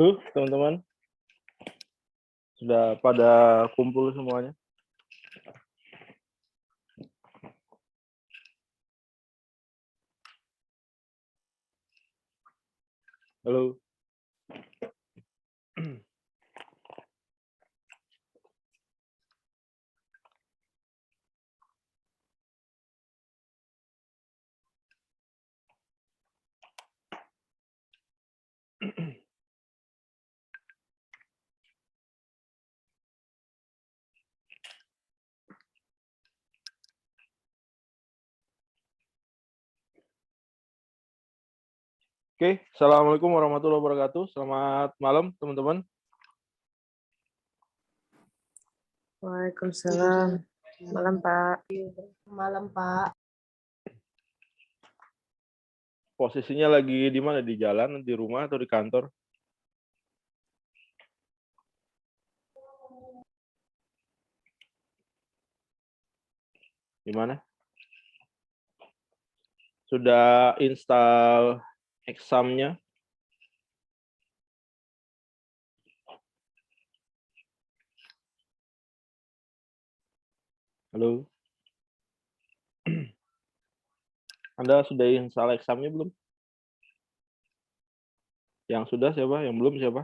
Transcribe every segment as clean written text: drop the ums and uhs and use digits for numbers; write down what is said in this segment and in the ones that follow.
Teman-teman, sudah pada kumpul semuanya? Halo. Oke, Assalamualaikum warahmatullahi wabarakatuh. Selamat malam, teman-teman. Waalaikumsalam. Malam, Pak. Malam, Pak. Posisinya lagi di mana? Di jalan, di rumah, atau di kantor? Di mana? Sudah install examnya? Halo? Anda sudah install examnya belum? Yang sudah siapa? Yang belum siapa?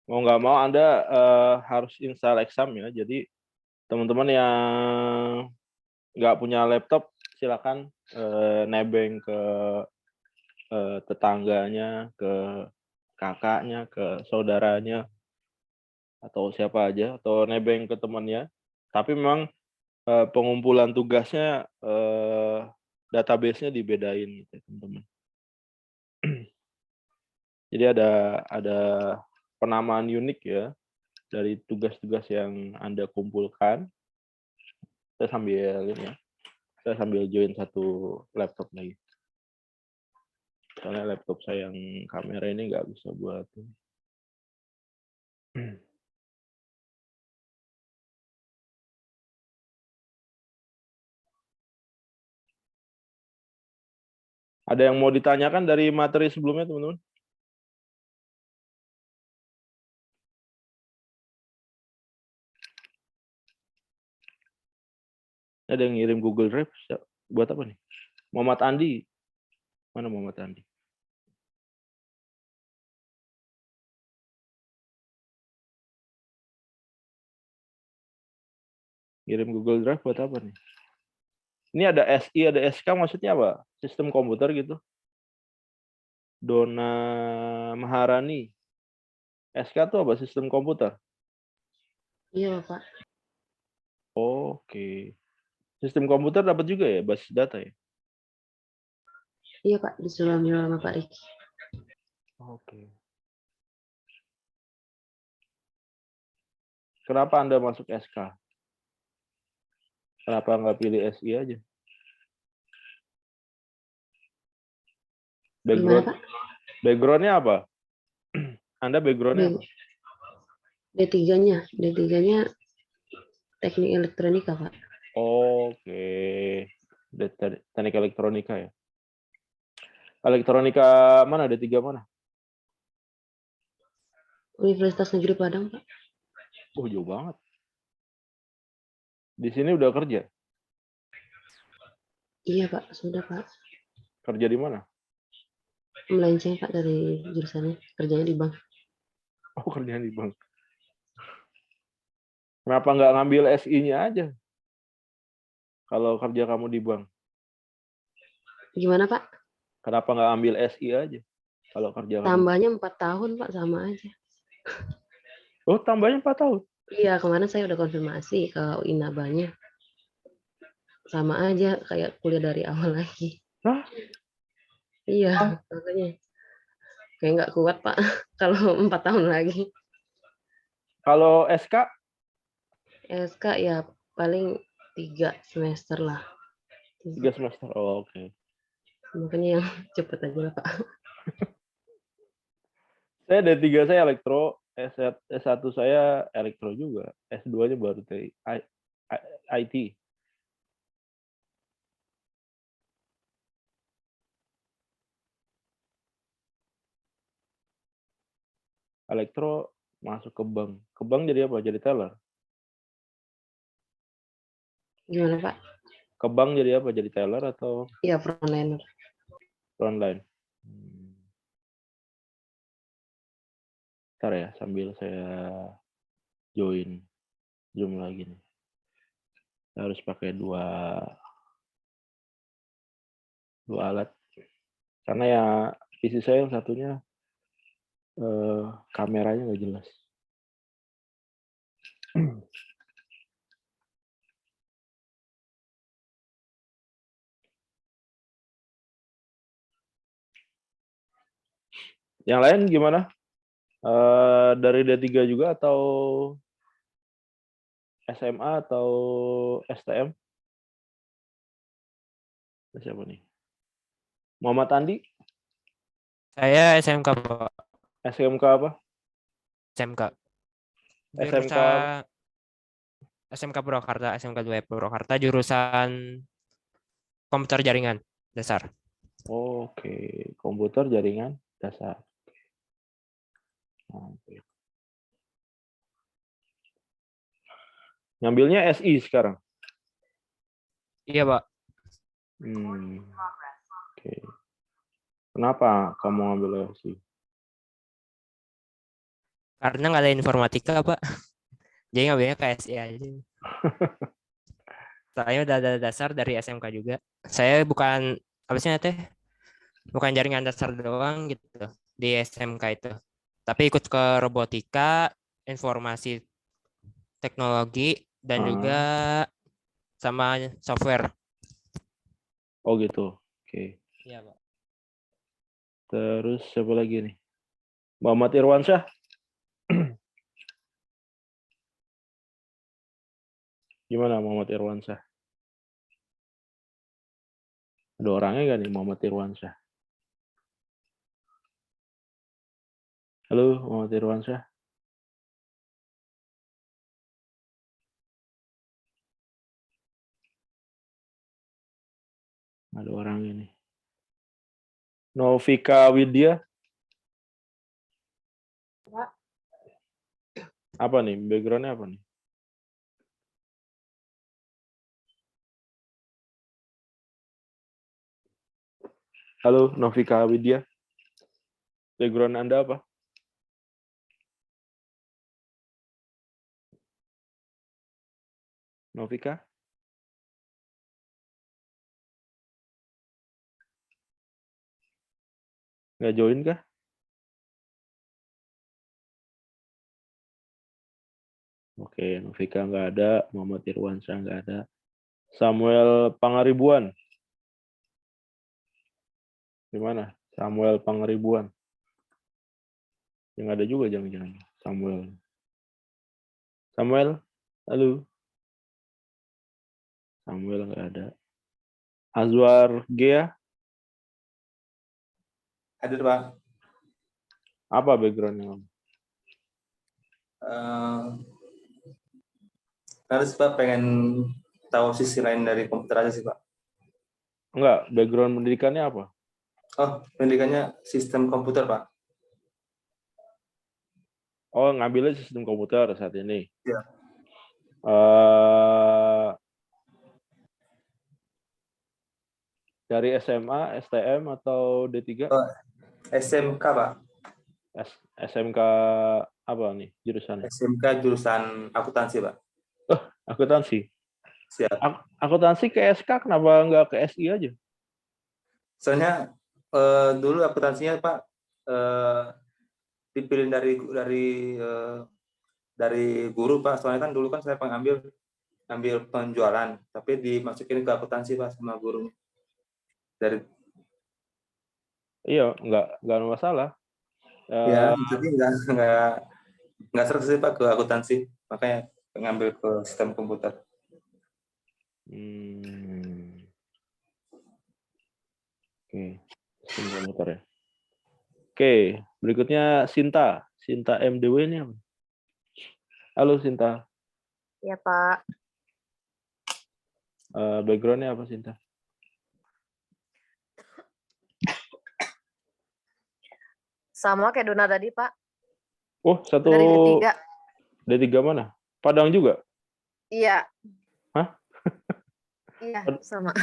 Mau nggak mau Anda harus install exam ya. Jadi teman-teman yang nggak punya laptop, silakan nebeng ke tetangganya, ke kakaknya, ke saudaranya, atau siapa aja, atau nebeng ke temannya. Tapi memang pengumpulan tugasnya, database-nya dibedain gitu, teman-teman. Jadi ada penamaan unik ya dari tugas-tugas yang Anda kumpulkan. Saya sambil join satu laptop lagi. Soalnya laptop saya yang kamera ini nggak bisa buat. Ada yang mau ditanyakan dari materi sebelumnya, teman-teman? Ada yang ngirim Google Drive, buat apa nih? Muhammad Andi. Mana Muhammad Andi? Ngirim Google Drive buat apa nih? Ini ada SI, ada SK, maksudnya apa? Sistem komputer gitu? Dona Maharani. SK itu apa? Sistem komputer? Iya, Pak. Oke. Sistem komputer dapat juga ya, basis data ya? Iya, Pak. Disuruh ambil sama Pak Riki. Oke. Kenapa Anda masuk SK? Kenapa nggak pilih SI aja? Gimana, Pak? Background-nya apa? Anda background-nya apa? D3-nya. D3-nya teknik elektronika, Pak. Oke. Teknik elektronika ya? Elektronika mana? D3 mana? Universitas Negeri Padang, Pak. Oh, jauh banget. Di sini udah kerja? Iya, Pak. Sudah, Pak. Kerja di mana? Melenceng, Pak, dari jurusannya. Kerjanya di bank. Oh, kerja di bank. Kenapa nggak ngambil SI-nya aja? Kalau kerja kamu di bank. Gimana, Pak? Kenapa nggak ambil SI aja? Kalau kerja kamu. Tambahnya 4 tahun, Pak. Sama aja. Oh, tambahnya 4 tahun? Iya, kemarin saya udah konfirmasi ke Inabanya. Sama aja kayak kuliah dari awal lagi. Hah? Iya, makanya. Kayak nggak kuat, Pak. Kalau 4 tahun lagi. Kalau SK? SK ya paling 3 semester lah. 3 semester. Oh, oke. Makanya yang cepet aja lah, Pak. Saya D3 saya elektro, S1 saya elektro juga. S2-nya baru dari IT. Elektro masuk ke bank. Ke bank jadi apa? Jadi teller. Gimana Pak? Ke bank jadi apa? Jadi teller atau Iya, frontliner. frontline? Ntar ya, sambil saya join Zoom lagi nih. Saya harus pakai dua alat. Karena ya PC saya yang satunya kameranya nggak jelas. Yang lain gimana? Dari D3 juga atau SMA atau STM? Siapa nih? Muhammad Andi? Saya SMK, Pak. SMK apa? SMK. SMK Jurusan SMK Purwakarta, SMK 2 Purwakarta, jurusan komputer jaringan dasar. Oke, komputer jaringan dasar. Oke. Ngambilnya SI sekarang. Iya, Pak. Oke. Kenapa kamu ngambil SI? Karena nggak ada informatika, Pak. Jadi ngambilnya KSI aja. Soalnya udah ada dasar dari SMK juga. Saya bukan, apa sih teh? Bukan jaringan dasar doang gitu di SMK itu. Tapi ikut ke robotika, informasi teknologi, dan juga sama software. Oh gitu. Oke. Iya, Pak. Terus siapa lagi nih? Muhammad Irwansyah. Gimana Muhammad Irwansyah? Ada orangnya nggak nih Muhammad Irwansyah? Halo Muhammad Irwansyah. Ada orang ini. Novika Widya. Pak. Apa nih? Backgroundnya apa nih? Halo Novika Widya. Background Anda apa? Novika? Nggak join kah? Oke, Novika nggak ada. Muhammad Irwansyah nggak ada. Samuel Pangaribuan. Gimana? Samuel Pangaribuan. Yang ada juga jangan-jangan. Samuel. Samuel? Halo? Samuel nggak ada. Azwar Gea? Hadir, Pak. Apa backgroundnya? Harus Pak pengen tahu sisi lain dari komputer aja sih Pak. Enggak, background pendidikannya apa? Oh, pendidikannya sistem komputer Pak. Oh, ngambilnya sistem komputer saat ini. Iya. Dari SMA, STM atau D3? Oh, SMK Pak. SMK apa nih jurusannya? SMK jurusan akuntansi Pak. Akuntansi. Siap. Akuntansi ke SK kenapa nggak ke SI aja? Soalnya dulu akuntansinya Pak dipilih dari guru Pak. Soalnya kan dulu kan saya ambil penjualan, tapi dimasukin ke akuntansi Pak sama gurunya. Iya, nggak ada masalah. Ya, tapi nggak serta sih Pak ke akuntansi, makanya ngambil ke sistem komputer. Oke, sistem komputer ya. Oke, berikutnya Sinta MDW ini apa? Halo Sinta. Ya Pak. Backgroundnya apa Sinta? Sama kayak Dona tadi Pak. Oh, satu Dari D3. D3 mana? Padang juga? Iya. Hah? Iya, sama.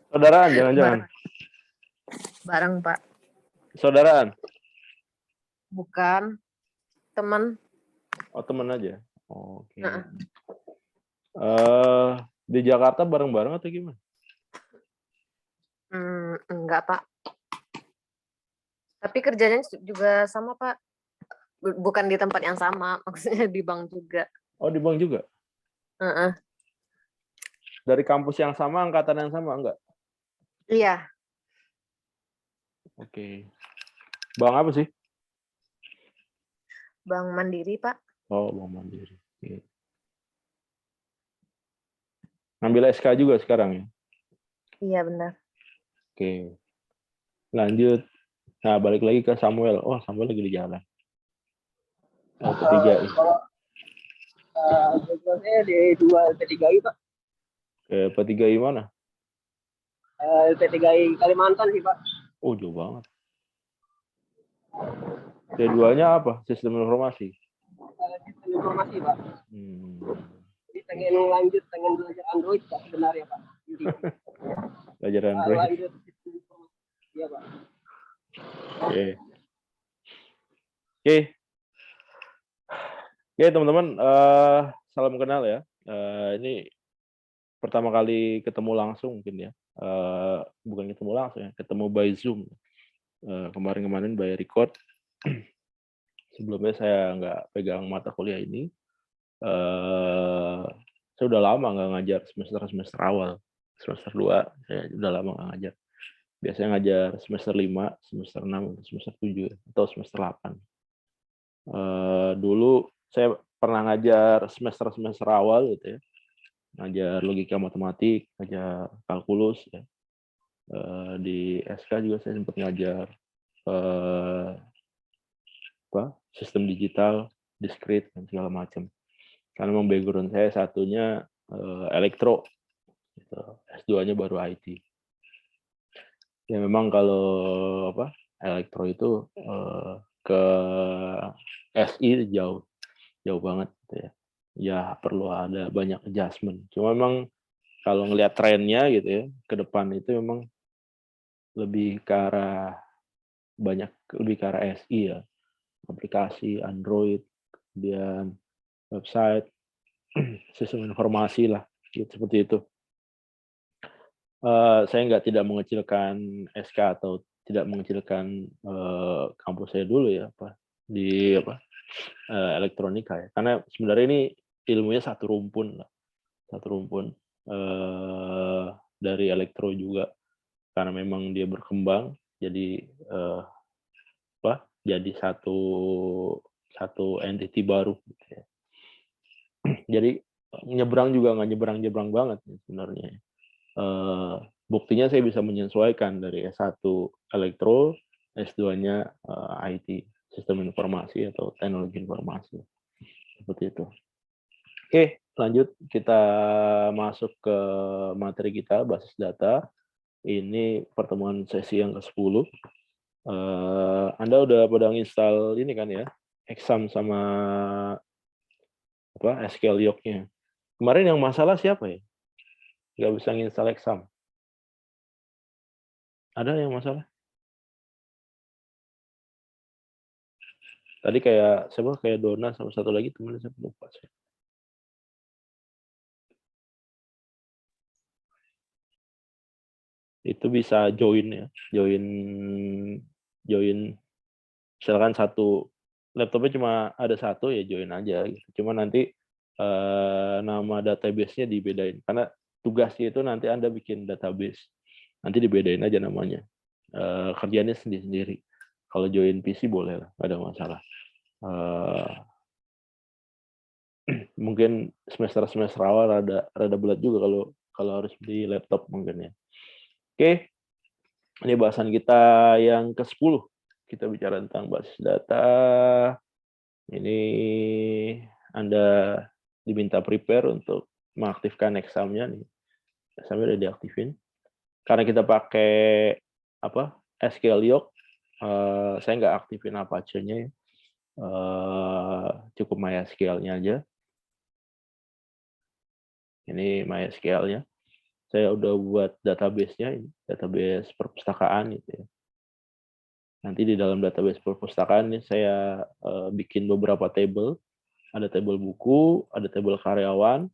Saudaraan jangan-jangan? Bareng, Pak. Saudaraan? Bukan. Teman. Oh, teman aja. Oke. Heeh. Di Jakarta bareng-bareng atau gimana? Enggak, Pak. Tapi kerjanya juga sama, Pak. Bukan di tempat yang sama, maksudnya di bank juga. Oh, di bank juga? Heeh. Dari kampus yang sama, angkatan yang sama, enggak? Iya, Oke. Bank apa sih? Bank Mandiri, Pak. Oh, Bank Mandiri. Oke. Ngambil SK juga sekarang ya? Iya, benar. Oke. Lanjut. Nah, balik lagi ke Samuel. Oh, Samuel lagi di jalan. Oh, ketiga. Saya di 2 LP3I, Pak. P3I mana? LP3I Kalimantan sih, Pak. Oh, jauh banget. Keduanya apa? Sistem informasi. Sistem informasi, Pak. Jadi pengen belajar Android, Pak, sebenarnya, Pak. Jadi, Belajar Android. lanjut sistem informasi. Iya, Pak. Oke. Oke, teman-teman. Salam kenal ya. Ini pertama kali ketemu langsung mungkin ya. Bukan ketemu langsung ya, ketemu by Zoom. Kemarin-kemarin by record. Sebelumnya saya nggak pegang mata kuliah ini. Saya udah lama nggak ngajar semester awal. Semester 2 saya udah lama nggak ngajar. Biasanya ngajar semester 5, semester 6, semester 7, atau semester 8. Dulu saya pernah ngajar semester awal gitu ya. Ngajar logika matematik, ngajar kalkulus ya. Di SK juga saya sempat ngajar sistem digital, diskrit dan segala macam. Karena memang background saya satunya elektro, gitu. S2-nya baru IT. Ya memang kalau elektro itu ke SI jauh banget gitu ya. Ya perlu ada banyak adjustment. Cuma memang kalau ngelihat trennya gitu ya, ke depan itu memang lebih ke arah SI ya. Aplikasi Android, kemudian website, sistem informasi lah, gitu, seperti itu. Saya tidak mengecilkan SK atau tidak mengecilkan kampus saya dulu ya, di elektronika ya. Karena sebenarnya ini ilmunya satu rumpun dari elektro juga, karena memang dia berkembang jadi jadi satu entity baru gitu ya. Jadi nyebrang juga nggak nyebrang banget sebenarnya. Buktinya saya bisa menyesuaikan dari S1 elektro, S2-nya IT, sistem informasi atau teknologi informasi. Seperti itu. Oke, lanjut kita masuk ke materi kita, basis data. Ini pertemuan sesi yang ke-10. Anda udah pada install ini kan ya, Exam sama SQL Yoke-nya. Kemarin yang masalah siapa ya? Nggak bisa nginstal Exam. Ada yang masalah? Tadi kayak Dona sama satu lagi teman saya lupa sih. Itu bisa join ya, join misalkan satu laptopnya cuma ada satu ya join aja gitu. Cuma nanti nama database-nya dibedain karena tugasnya itu nanti Anda bikin database. Nanti dibedain aja namanya. Kerjanya sendiri-sendiri. Kalau join PC boleh lah, nggak ada masalah. Mungkin semester awal rada berat juga kalau harus beli laptop mungkin ya. Oke, ini bahasan kita yang ke-10. Kita bicara tentang basis data. Ini Anda diminta prepare untuk mengaktifkan examnya nih. Examnya udah diaktifin. Karena kita pakai SQL Yoke, saya nggak aktifin Apache-nya ya. Cukup MySQL-nya aja. Ini MySQL-nya. Saya udah buat database-nya, database perpustakaan gitu ya. Nanti di dalam database perpustakaan ini saya bikin beberapa table. Ada table buku, ada table karyawan,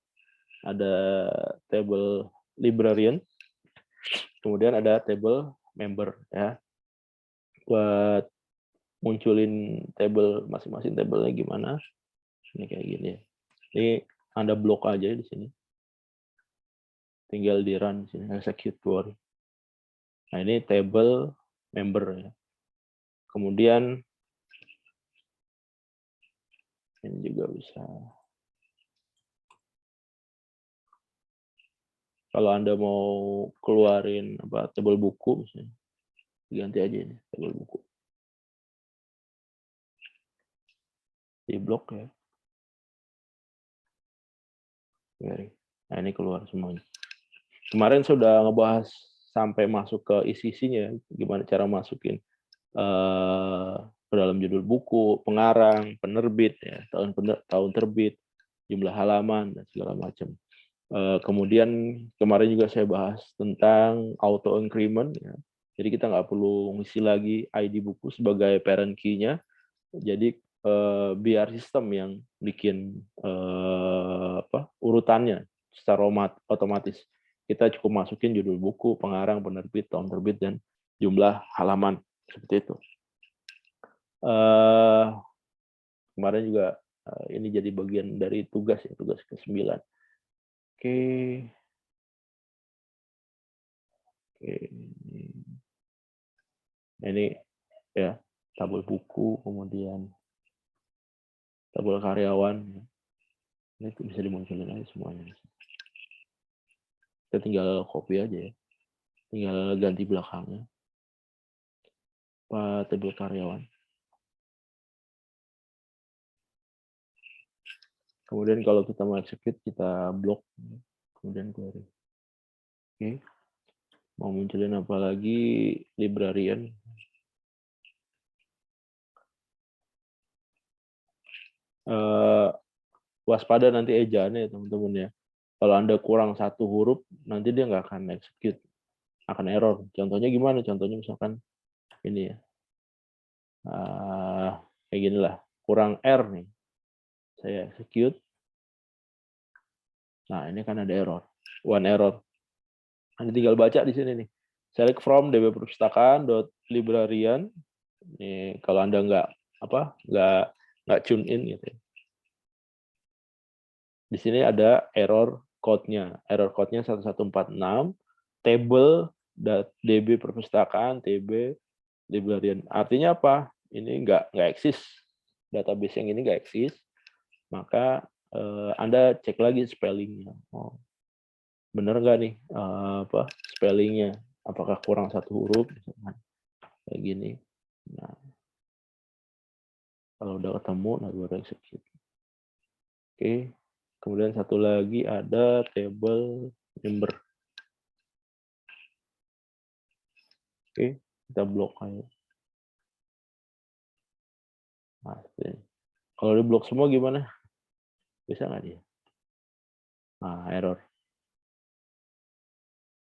ada table librarian, kemudian ada table member ya. Buat munculin table masing-masing tablenya gimana? Ini kayak gini. Ini ada blok aja di sini. Tinggal di run di sini, execute query. Nah, ini table member ya. Kemudian ini juga bisa. Kalau Anda mau keluarin table buku misalnya, ganti aja ini table buku. Di blok ya. Nah, ini keluar semuanya. Kemarin sudah ngebahas sampai masuk ke isi-isinya, gimana cara masukin ke dalam judul buku, pengarang, penerbit, ya, tahun terbit, jumlah halaman, dan segala macam. Kemudian kemarin juga saya bahas tentang auto increment. Ya. Jadi kita nggak perlu ngisi lagi ID buku sebagai parent key-nya. Jadi biar sistem yang bikin urutannya secara otomatis. Kita cukup masukin judul buku, pengarang, penerbit, tahun terbit, dan jumlah halaman. Seperti itu. Kemarin juga ini jadi bagian dari tugas ya, tugas ke-9. Oke. Ini ya tabel buku, kemudian tabel karyawan. Ini bisa dimunculin aja semuanya. Kita tinggal copy aja ya. Tinggal ganti belakangnya. Tabel karyawan. Kemudian kalau kita mau execute, kita blok. Kemudian query. Oke. Mau munculin apa lagi? Librarian. Waspada nanti ejaannya ya teman-teman ya. Kalau Anda kurang satu huruf, nanti dia nggak akan execute. Akan error. Contohnya gimana? Contohnya misalkan ini ya. Kayak gini lah. Kurang R nih. Saya execute. Nah, ini kan ada error. One error. Anda tinggal baca di sini nih. Select from db perpustakaan.librarian. Nih, kalau Anda nggak tune in gitu. Di sini ada error code-nya. Error code-nya 1146 table db perpustakaan tb librarian. Artinya apa? Ini nggak eksis. Database yang ini nggak eksis. Maka Anda cek lagi spellingnya. Oh, bener nggak nih spellingnya? Apakah kurang satu huruf? Kayak gini. Nah, kalau udah ketemu, nah baru execute. Oke. Kemudian satu lagi ada table member. Oke, kita blok aja. Nah, kalau di blok semua gimana? Bisa nggak dia? Nah, error.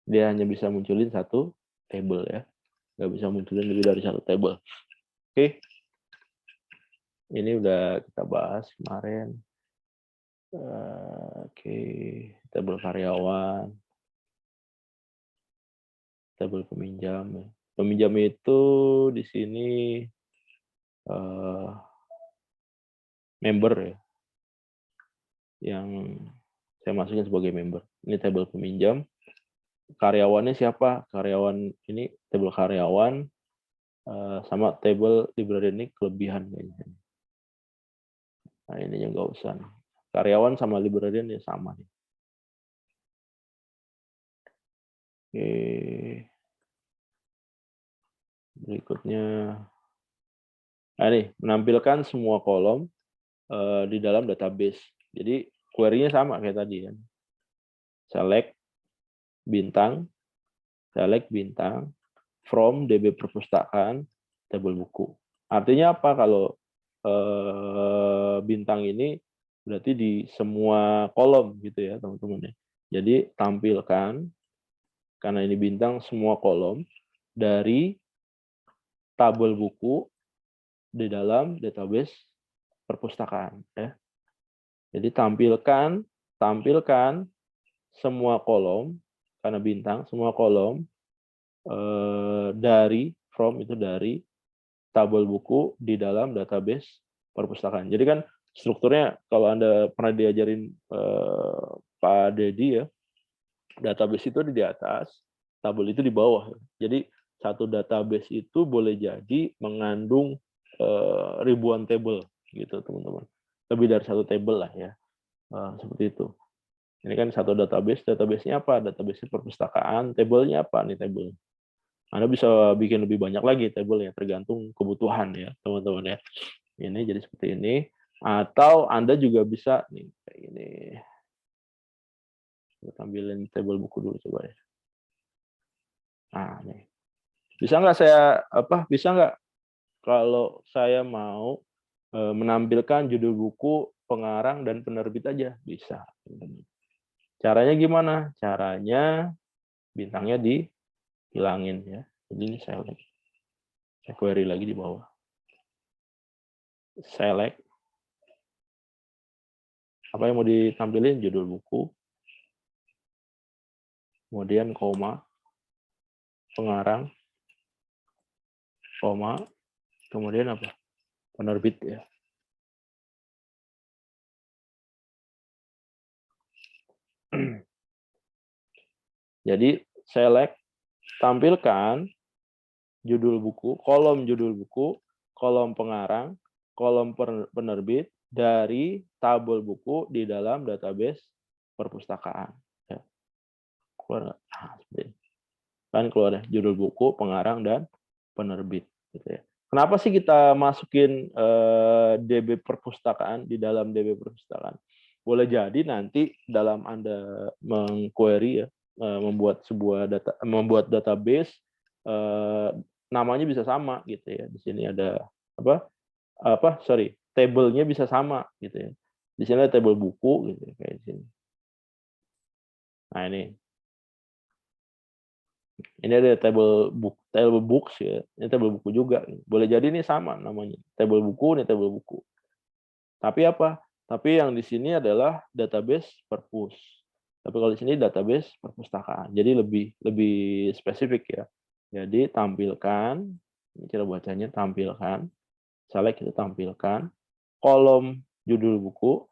Dia hanya bisa munculin satu table ya. Nggak bisa munculin lebih dari satu table. Oke. Ini udah kita bahas kemarin. Oke, tabel karyawan, tabel peminjam. Peminjam itu di sini member ya, yang saya masukin sebagai member. Ini tabel peminjam. Karyawannya siapa? Karyawan ini tabel karyawan sama tabel librarian ini kelebihan kayaknya. Nah, ininya nggak usah. Karyawan sama librarian ya sama nih. Oke. Berikutnya, nah nih, menampilkan semua kolom di dalam database. Jadi query-nya sama kayak tadi kan. Select bintang, from db perpustakaan tabel buku. Artinya apa kalau bintang ini berarti di semua kolom gitu ya teman-teman ya. Jadi tampilkan, karena ini bintang, semua kolom dari tabel buku di dalam database perpustakaan ya. Jadi tampilkan semua kolom, karena bintang, semua kolom from itu dari tabel buku di dalam database perpustakaan. Jadi kan strukturnya kalau Anda pernah diajarin Pak Dedi ya, database itu di atas, tabel itu di bawah. Jadi satu database itu boleh jadi mengandung ribuan tabel gitu teman-teman. Lebih dari satu tabel lah ya. Seperti itu. Ini kan satu database, database-nya apa? Database perpustakaan, tabelnya apa nih tabel? Anda bisa bikin lebih banyak lagi tabelnya, tergantung kebutuhan ya teman-teman ya. Ini jadi seperti ini. Atau Anda juga bisa nih kayak gini. Kita tampilin tabel buku dulu coba ya. Nah, nih. Bisa nggak kalau saya mau menampilkan judul buku, pengarang, dan penerbit aja? Bisa. Caranya gimana? Caranya bintangnya dihilangin ya. Jadi ini saya query lagi di bawah. Select. Apa yang mau ditampilin? Judul buku. Kemudian koma. Pengarang. Koma. Kemudian apa? Penerbit ya. Jadi select, tampilkan judul buku, kolom judul buku, kolom pengarang, kolom penerbit dari tabel buku di dalam database perpustakaan. Ya. Keluar nggak? Kan keluar ya, judul buku, pengarang, dan penerbit. Gitu ya. Kenapa sih kita masukin DB perpustakaan di dalam DB perpustakaan? Boleh jadi nanti dalam Anda mengquery ya, membuat database, namanya bisa sama gitu ya. Di sini ada tabelnya bisa sama gitu ya. Di sini ada tabel buku gitu ya, kayak di sini. Nah ini ada tabel books ya. Ini tabel buku juga. Boleh jadi ini sama namanya. Tabel buku, ini tabel buku. Tapi apa? Tapi yang di sini adalah database perpus. Tapi kalau di sini database perpustakaan. Jadi lebih spesifik ya. Jadi tampilkan, ini cara bacanya tampilkan, select itu tampilkan, kolom judul buku,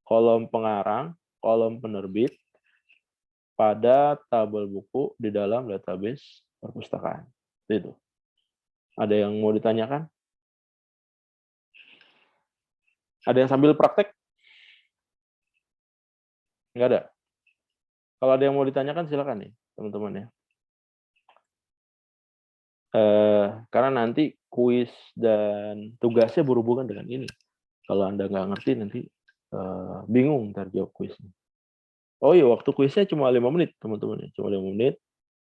kolom pengarang, kolom penerbit pada tabel buku di dalam database perpustakaan. Itu. Ada yang mau ditanyakan? Ada yang sambil praktek? Enggak ada. Kalau ada yang mau ditanyakan silakan nih, teman-teman ya. Karena nanti kuis dan tugasnya berhubungan dengan ini. Kalau Anda nggak ngerti nanti bingung ntar jawab kuisnya. Oh iya, waktu kuisnya cuma 5 menit, teman-teman. Cuma 5 menit.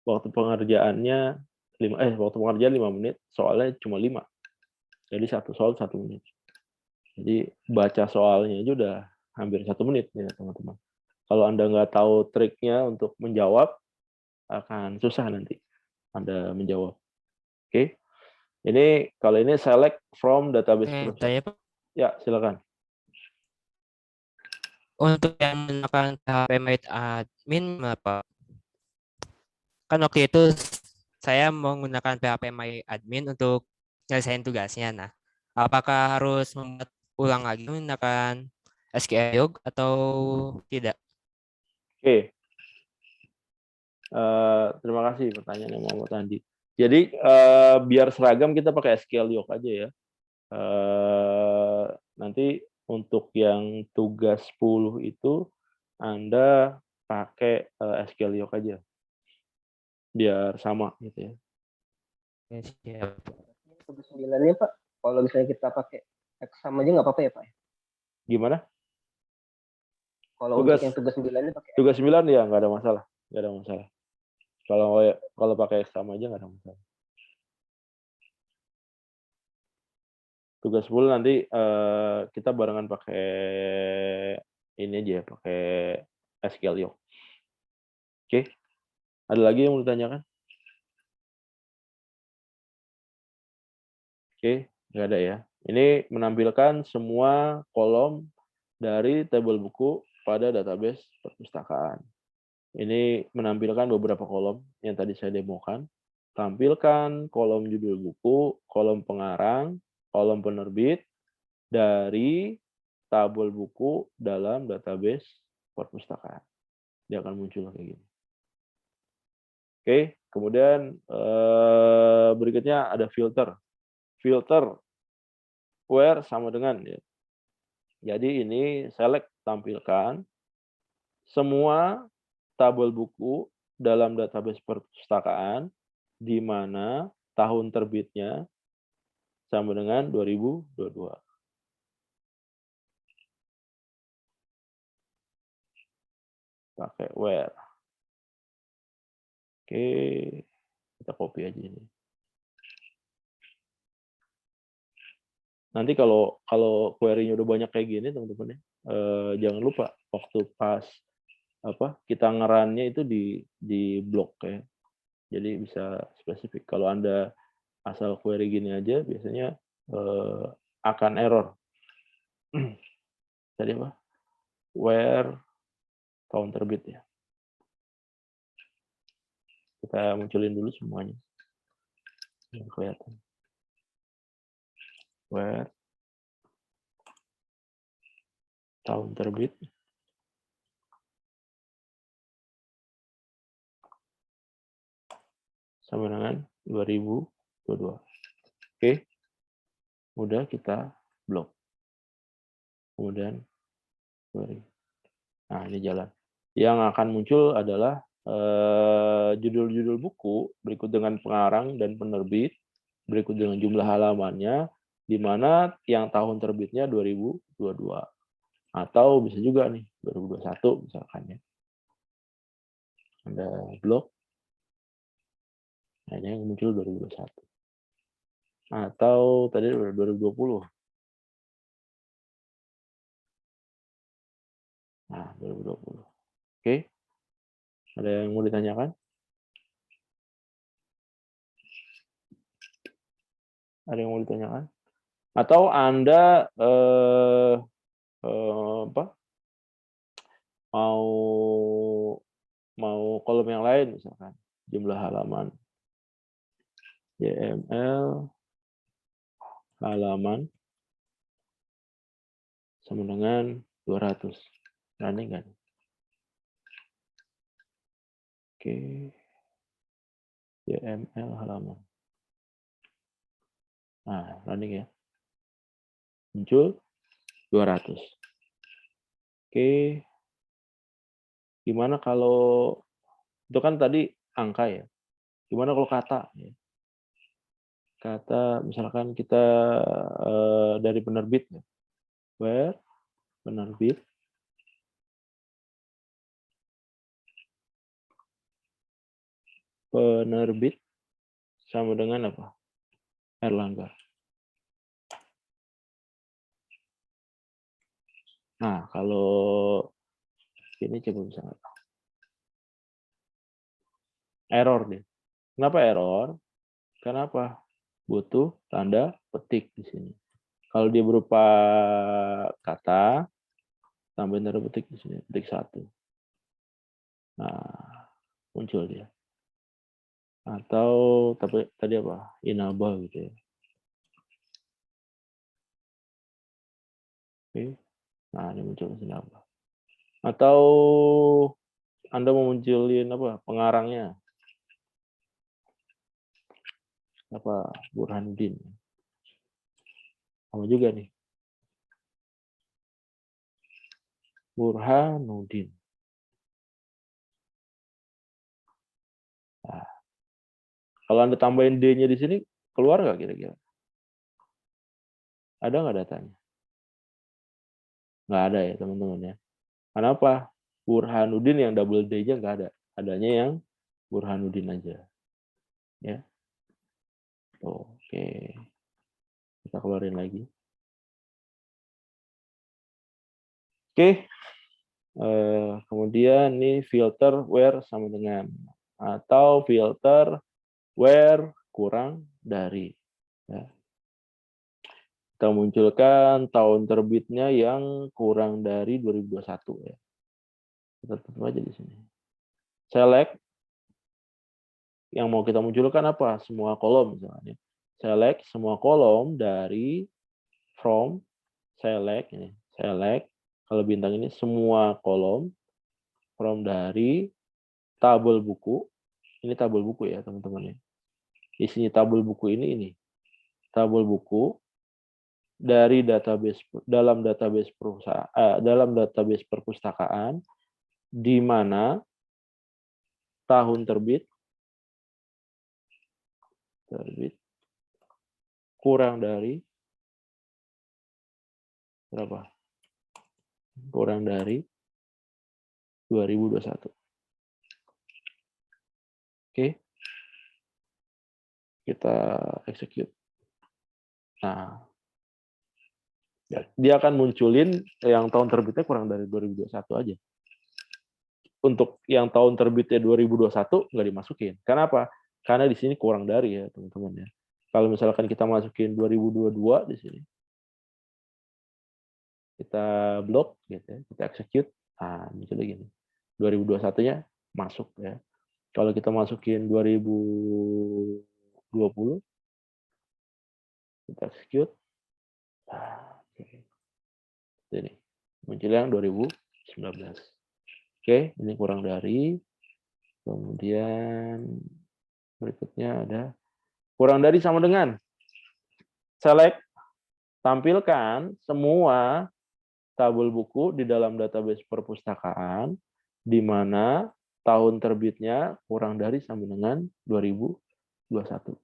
Waktu pengerjaan 5 menit, soalnya cuma 5. Jadi satu soal 1 menit. Jadi baca soalnya aja udah hampir 1 menit ya, teman-teman. Kalau Anda nggak tahu triknya untuk menjawab, akan susah nanti Anda menjawab. Oke. Ini kalau ini select from database. Tanya Pak, Ya, silakan. untuk yang menggunakan PHP MyAdmin apa? Kan waktu itu saya menggunakan PHP MyAdmin untuk nyelesain tugasnya. Nah, apakah harus membuat ulang lagi menggunakan SQL atau tidak? Oke. Terima kasih pertanyaannya Muhammad Andi. Jadi biar seragam kita pakai SQL Yoke aja ya. Nanti untuk yang tugas 10 itu Anda pakai SQL Yoke aja. Biar sama gitu ya. Ya, siap. Tugas 9-nya Pak, kalau misalnya kita pakai exam aja nggak apa-apa ya Pak? Gimana? Kalau untuk yang tugas 9-nya pakai Tugas 9 ya nggak ada masalah. Nggak ada masalah. Kalau pakai exam aja nggak ada masalah. tugas full nanti kita barengan pakai ini aja, pakai SQL Yo. Oke, ada lagi yang mau ditanyakan? Oke, nggak ada ya. Ini menampilkan semua kolom dari tabel buku pada database perpustakaan. Ini menampilkan beberapa kolom yang tadi saya demokan. Tampilkan kolom judul buku, kolom pengarang, kolom penerbit dari tabel buku dalam database perpustakaan. Dia akan muncul kayak gini. Oke, kemudian berikutnya ada filter. Filter where sama dengan ya. Jadi ini select tampilkan semua tabel buku dalam database perpustakaan di mana tahun terbitnya sama dengan 2022. Pakai where. Oke, kita copy aja ini. Nanti kalau query-nya udah banyak kayak gini teman-teman ya, jangan lupa waktu pas kita ngerannya itu di blok ya. Jadi bisa spesifik. Kalau Anda asal query gini aja biasanya akan error. Tadi apa? Where tahun terbit ya. Kita munculin dulu semuanya. Yang kelihatan. Where tahun terbit sama dengan 2022. Oke. Udah kita blok. Kemudian query. Nah, ini jalan. Yang akan muncul adalah judul-judul buku berikut dengan pengarang dan penerbit, berikut dengan jumlah halamannya, di mana yang tahun terbitnya 2022. Atau bisa juga nih 2021 misalkan ya. Ada blok. Nah, ini yang muncul 2021. Atau tadi 2020. Nah, 2020. Oke. Ada yang mau ditanyakan? Ada yang mau ditanyakan? Atau Anda mau kolom yang lain misalkan jumlah halaman YML halaman sama dengan 200. Running kan? Oke. YML halaman. Nah, running ya. Muncul 200. Oke. Gimana kalau itu kan tadi angka ya. Gimana kalau kata ya? Kata misalkan kita dari penerbit ya. Where penerbit sama dengan apa? Erlangga. Nah, kalau ini coba misalnya error deh. Kenapa error? Kenapa? Butuh tanda petik di sini. Kalau dia berupa kata, tambahin tanda petik di sini, petik 1. Nah, muncul dia. Atau tapi tadi apa? Inaba gitu ya. Oke. Nah, ini muncul di sini apa? Atau Anda mau munculin apa? Pengarangnya. Apa? Burhanuddin. Sama juga nih. Burhanuddin. Nah, kalau Anda tambahin D-nya di sini, keluar nggak kira-kira? Ada nggak datanya? Nggak ada ya, teman-teman ya. Kenapa? Burhanuddin yang double D-nya nggak ada. Adanya yang Burhanuddin aja. Ya. Oke. Kita keluarin lagi. Oke. Kemudian ini filter where sama dengan, atau filter where kurang dari. Ya. Kita munculkan tahun terbitnya yang kurang dari 2021 ya. Kita tutup aja di sini. Select yang mau kita munculkan apa? Semua kolom misalnya. Select semua kolom dari from, select ini, select kalau bintang ini semua kolom from dari tabel buku. Ini tabel buku ya, teman-teman ya. Isinya tabel buku ini. Tabel buku dari database dalam database perusahaan, dalam database perpustakaan di mana tahun terbit kurang dari berapa? Kurang dari 2021. Oke. Kita execute. Nah, dia akan munculin yang tahun terbitnya kurang dari 2021 aja. Untuk yang tahun terbitnya 2021 nggak dimasukin. Kenapa? Karena di sini kurang dari ya, teman-teman ya. Kalau misalkan kita masukin 2022 di sini, kita blok gitu ya, kita execute, nah misalnya gini, 2021-nya masuk ya. Kalau kita masukin 2020, kita execute, nah, ini muncul yang 2019. Oke, ini kurang dari, kemudian berikutnya ada kurang dari sama dengan, select, tampilkan semua tabel buku di dalam database perpustakaan di mana tahun terbitnya kurang dari sama dengan 2021.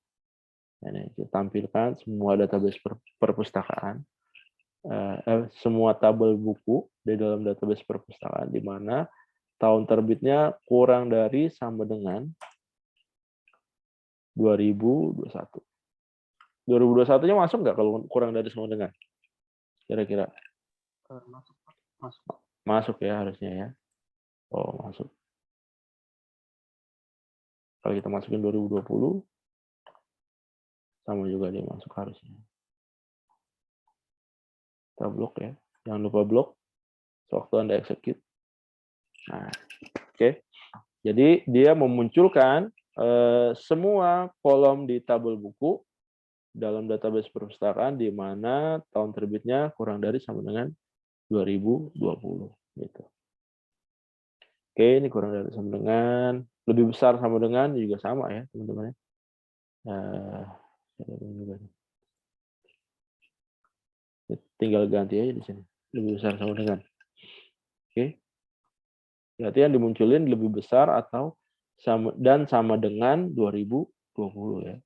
Ini kita tampilkan semua database perpustakaan, semua tabel buku di dalam database perpustakaan di mana tahun terbitnya kurang dari sama dengan 2021. 2021-nya masuk nggak kalau kurang dari sama dengan? Kira-kira? Masuk. Masuk ya harusnya ya. Oh, masuk. Kalau kita masukin 2020, sama juga dia masuk harusnya. Kita blok ya. Jangan lupa blok sewaktu Anda execute. Nah, oke. Jadi dia memunculkan semua kolom di tabel buku dalam database perpustakaan di mana tahun terbitnya kurang dari sama dengan 2020 gitu. Oke, ini kurang dari sama dengan, lebih besar sama dengan juga sama ya, teman-teman. Tinggal ganti aja di sini. Lebih besar sama dengan. Oke. Berarti yang dimunculin lebih besar atau sama dengan 2020 ya.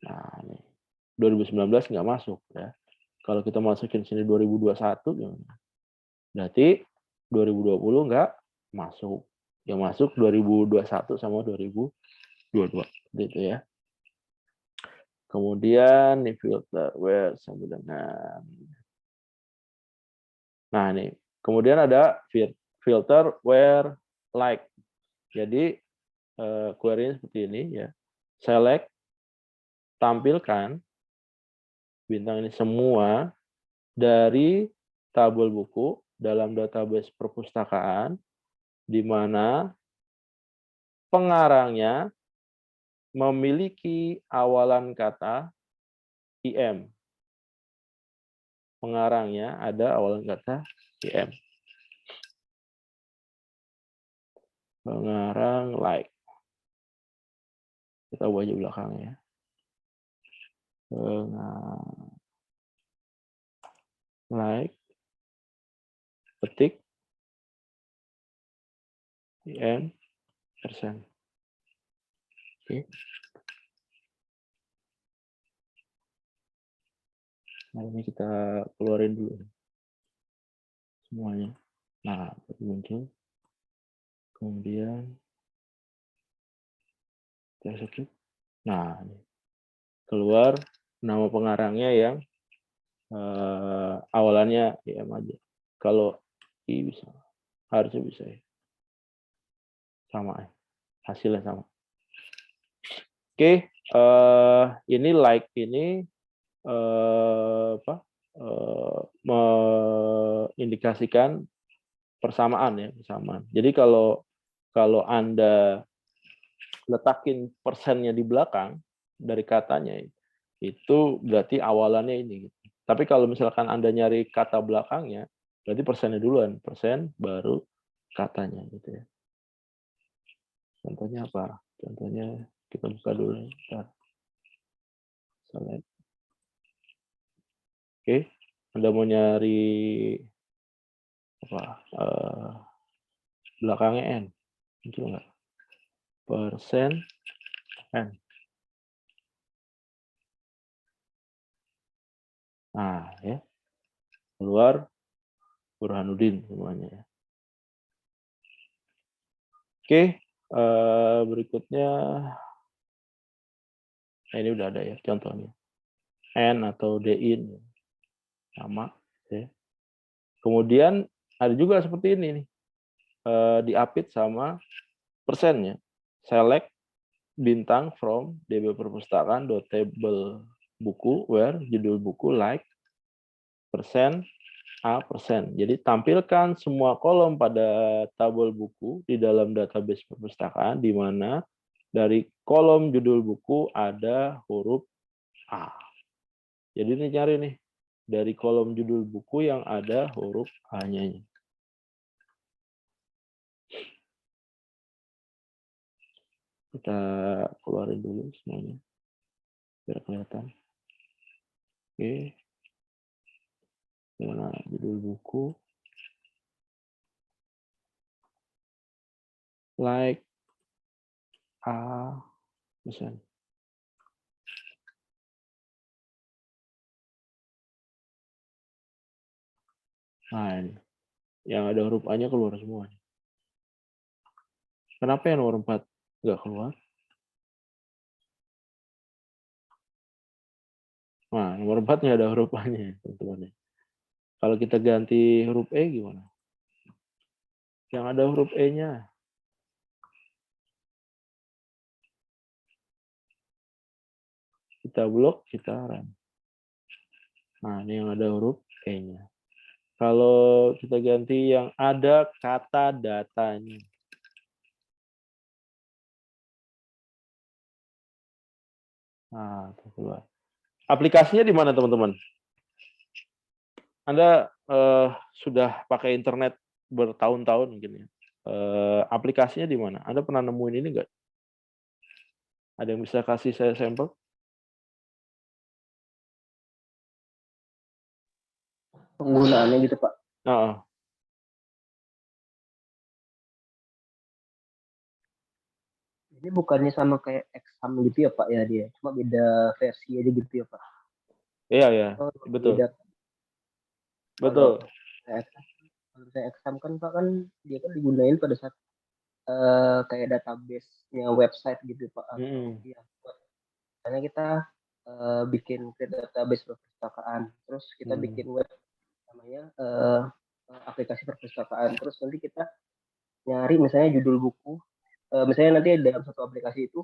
Nah, ini 2019 nggak masuk ya. Kalau kita masukin sini 2021 gimana? Berarti 2020 nggak masuk. Yang masuk 2021 sama 2022 gitu ya. Kemudian nih filter where sama dengan. Nah, nih. Kemudian ada filter where like. Jadi query-nya seperti ini ya. Select, tampilkan bintang ini semua dari tabel buku dalam database perpustakaan di mana pengarangnya memiliki awalan kata IM. Pengarangnya ada awalan kata IM. Pengarang like. Kita ubah aja belakangnya. Pengarang like. Petik. IM. Persen. Oke. Nah, ini kita keluarin dulu semuanya. Nah, muncul. Kemudian kita execute. Nah, ini keluar nama pengarangnya yang awalannya IM aja. Kalau I bisa, harusnya bisa ya. Sama ya, hasilnya sama. Oke, ini like ini mengindikasikan persamaan ya, persamaan. Jadi kalau Anda letakin persennya di belakang dari katanya itu berarti awalannya ini. Tapi kalau misalkan Anda nyari kata belakangnya, berarti persennya duluan, persen baru katanya gitu ya. Contohnya apa? Contohnya kita buka dulu. Bentar. Select. Oke, Anda mau nyari apa? Belakangnya N, muncul nggak? Persen N. Nah, ya. Keluar Burhanuddin semuanya ya. Oke, berikutnya ini udah ada ya contohnya. N atau DIN sama ya. Kemudian ada juga seperti ini nih. Diapit sama persennya. Select bintang from DB perpustakaan table buku where judul buku like persen A persen. Jadi tampilkan semua kolom pada tabel buku di dalam database perpustakaan di mana dari kolom judul buku ada huruf A. Jadi ini cari nih dari kolom judul buku yang ada huruf A-nya. Kita keluarin dulu semuanya biar kelihatan. Oke. Mana judul buku? Like A persen. Nah, ini. Yang ada huruf A-nya keluar semua. Kenapa yang nomor 4 nggak keluar? Nah, nomor 4 nggak ada huruf A-nya, teman-teman. Kalau kita ganti huruf E gimana? Yang ada huruf E-nya. Kita blok, kita run. Nah, ini yang ada huruf E-nya. Kalau kita ganti yang ada kata datanya. Nah, keluar. Aplikasinya di mana, teman-teman? Anda sudah pakai internet bertahun-tahun mungkin ya. Aplikasinya di mana? Anda pernah nemuin ini nggak? Ada yang bisa kasih saya sampel? Penggunaannya gitu Pak. Nah, Ini bukannya sama kayak exam gitu ya Pak ya dia, cuma beda versi aja gitu ya Pak. iya ya, Oh, betul. beda. Betul. Kalau saya exam kan Pak kan dia kan digunain pada saat kayak database-nya website gitu Pak. Ya, karena kita bikin database perpustakaan, terus kita bikin web namanya aplikasi perpustakaan, terus nanti kita nyari misalnya judul buku, misalnya nanti dalam satu aplikasi itu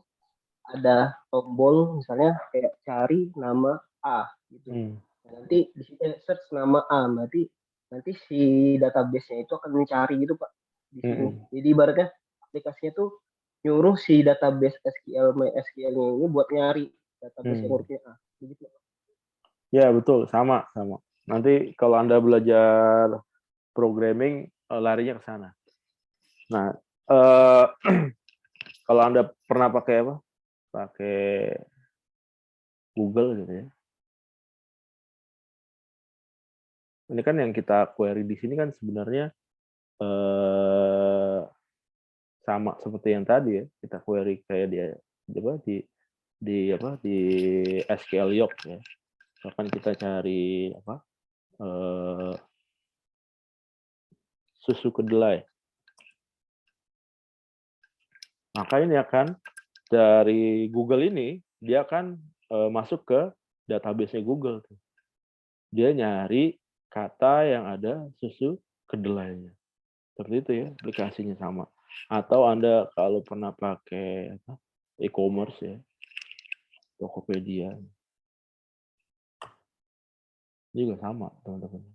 ada tombol misalnya kayak cari nama A gitu. Nanti di sini search nama A, berarti nanti si database-nya itu akan mencari gitu Pak di sini. Jadi ibaratnya aplikasinya tuh nyuruh si database MySQL-nya ini buat nyari database yang hurufnya A. Begitu. Ya, betul, sama. Nanti kalau Anda belajar programming larinya ke sana. Nah, kalau Anda pernah pakai apa? Pakai Google gitu ya. Ini kan yang kita query di sini kan sebenarnya sama seperti yang tadi ya. Kita query kayak di SQL Yoke ya. Bahkan kita cari apa? Susu kedelai. Maka ini akan dari Google ini dia akan masuk ke database-nya Google. Dia nyari kata yang ada susu kedelainya. Seperti itu ya, aplikasinya sama. Atau Anda kalau pernah pakai e-commerce ya, Tokopedia, juga sama, teman-teman.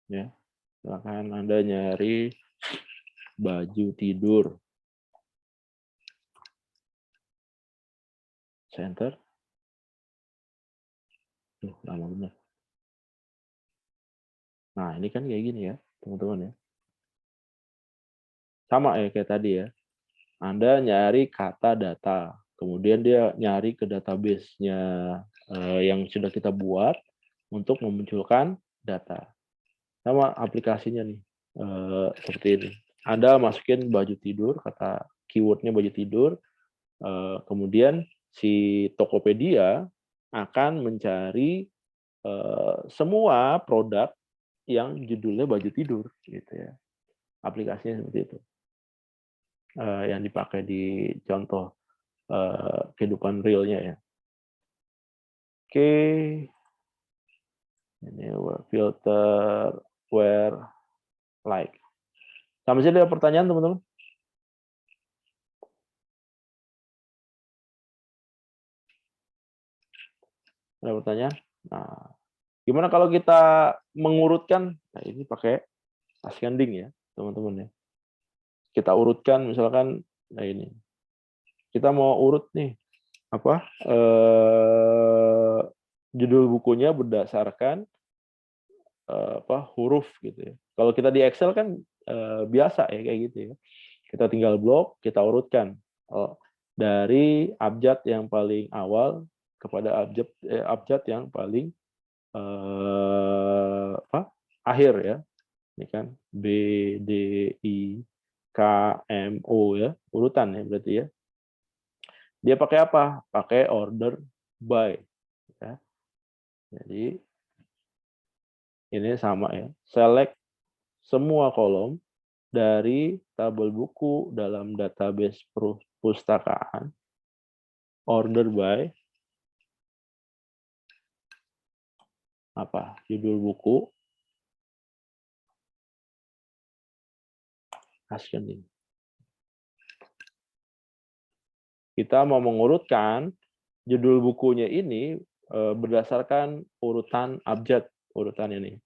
Ya, silakan Anda nyari baju tidur. Center. Tuh, lama benar. Nah, ini kan kayak gini ya, teman-teman ya. Sama ya kayak tadi ya. Anda nyari kata data, kemudian dia nyari ke database-nya yang sudah kita buat untuk memunculkan data. Sama aplikasinya nih, seperti ini. Anda masukin baju tidur, kata keywordnya baju tidur, kemudian si Tokopedia akan mencari semua produk yang judulnya baju tidur, gitu ya. Aplikasinya seperti itu. Yang dipakai di contoh kehidupan realnya ya. Oke. Ini filter where like. Sampai sini ada pertanyaan teman-teman? Ada pertanyaan? Nah, gimana kalau kita mengurutkan? Nah, ini pakai ascending ya, teman-teman ya. Kita urutkan misalkan, nah ini. Kita mau urut nih, apa? Judul bukunya berdasarkan huruf gitu ya. Kalau kita di Excel kan biasa ya kayak gitu ya. Kita tinggal blok, kita urutkan dari abjad yang paling awal kepada abjad yang paling akhir ya. Ini kan B, D, I, K, M, O ya, urutan ya berarti ya. Dia pakai apa? Pakai order by ya. Jadi ini sama ya. Select semua kolom dari tabel buku dalam database perpustakaan, order by apa? Judul buku, ascending. Kita mau mengurutkan judul bukunya ini berdasarkan urutan abjad, urutan ini,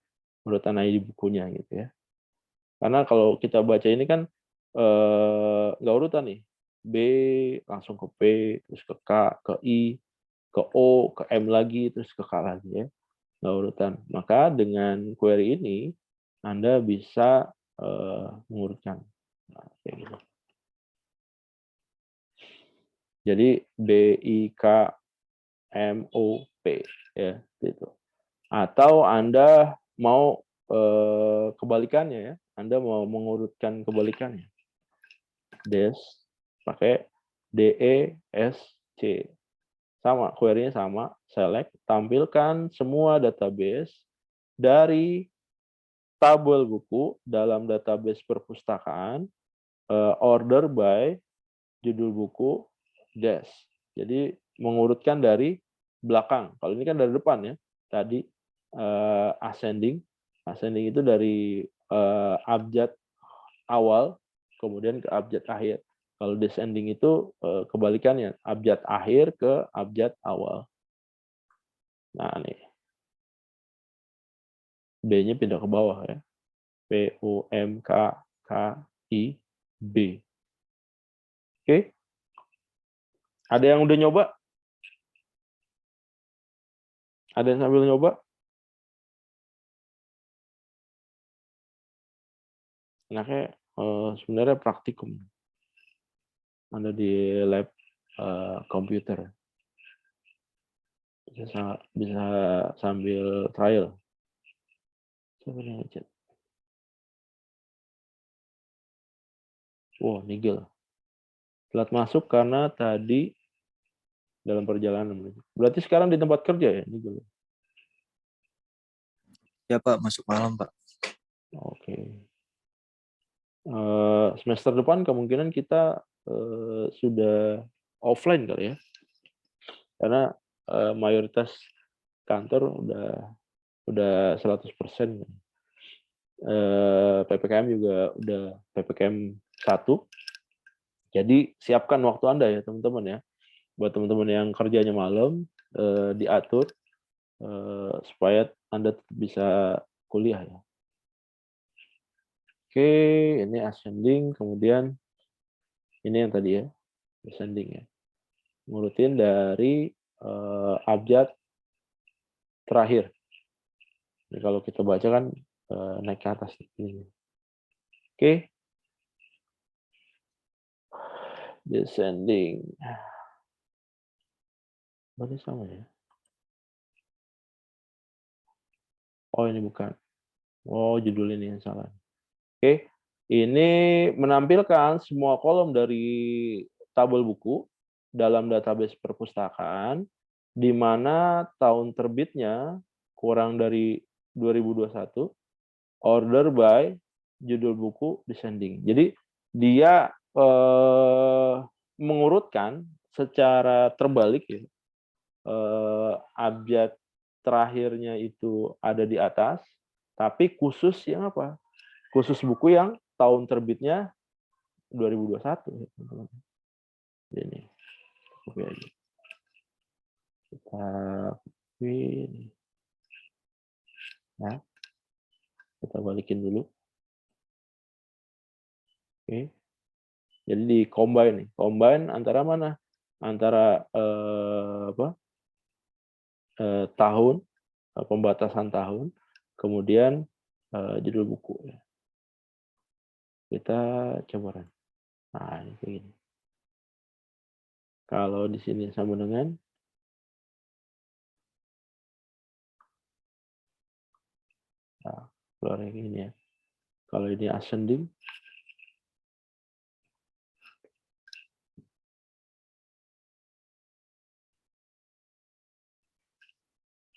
urutan ID bukunya gitu ya. Karena kalau kita baca ini kan nggak urutan nih, B langsung ke P, terus ke K, ke I, ke O, ke M lagi, terus ke K lagi ya, nggak urutan. Maka dengan query ini Anda bisa mengurutkan. Nah, kayak gitu. Jadi B, I, K, M, O, P ya itu. Atau Anda mau kebalikannya ya, Anda mau mengurutkan kebalikannya. Des pakai DESC. Sama, query-nya sama, select, tampilkan semua database dari tabel buku dalam database perpustakaan, order by judul buku, des. Jadi mengurutkan dari belakang. Kalau ini kan dari depan ya. Tadi ascending. Ascending itu dari abjad awal kemudian ke abjad akhir. Kalau descending itu kebalikannya, abjad akhir ke abjad awal. Nah, nih. B-nya pindah ke bawah ya. P, O, M, K, K, I, B. Oke. Ada yang udah nyoba? Ada yang sambil nyoba? Enaknya sebenarnya praktikum. Anda di lab komputer. Bisa sambil trial. Siapa yang ngechat? Wow, nigel. Telat masuk karena tadi dalam perjalanan. Berarti sekarang di tempat kerja ya, nigel? Ya Pak, masuk malam Pak. Oke. Semester depan kemungkinan kita sudah offline kali ya. karena mayoritas kantor udah 100%. PPKM juga udah PPKM 1. Jadi siapkan waktu Anda ya teman-teman ya. Buat teman-teman yang kerjanya malam, diatur supaya Anda tetap bisa kuliah ya. Oke, ini ascending, kemudian ini yang tadi ya, descending ya. Ngurutin dari abjad terakhir. Jadi kalau kita baca kan naik ke atas ini. Oke. Descending. Berarti sama ya? Oh, ini bukan. Oh, judul ini yang salah. Oke. Ini menampilkan semua kolom dari tabel buku dalam database perpustakaan, di mana tahun terbitnya kurang dari 2021, order by, judul buku, descending. Jadi dia mengurutkan secara terbalik ya. Abjad terakhirnya itu ada di atas, tapi khusus yang apa? Khusus buku yang tahun terbitnya 2021. Ini copy aja. Kita copy. Nah, kita balikin dulu. Oke. Jadi di combine nih. Combine antara mana? Antara tahun, pembatasan tahun, kemudian judul buku. Kita coba run. Nah, ini kayak gini. Kalau di sini sama dengan keluar kayak gini ya. Kalau ini ascending,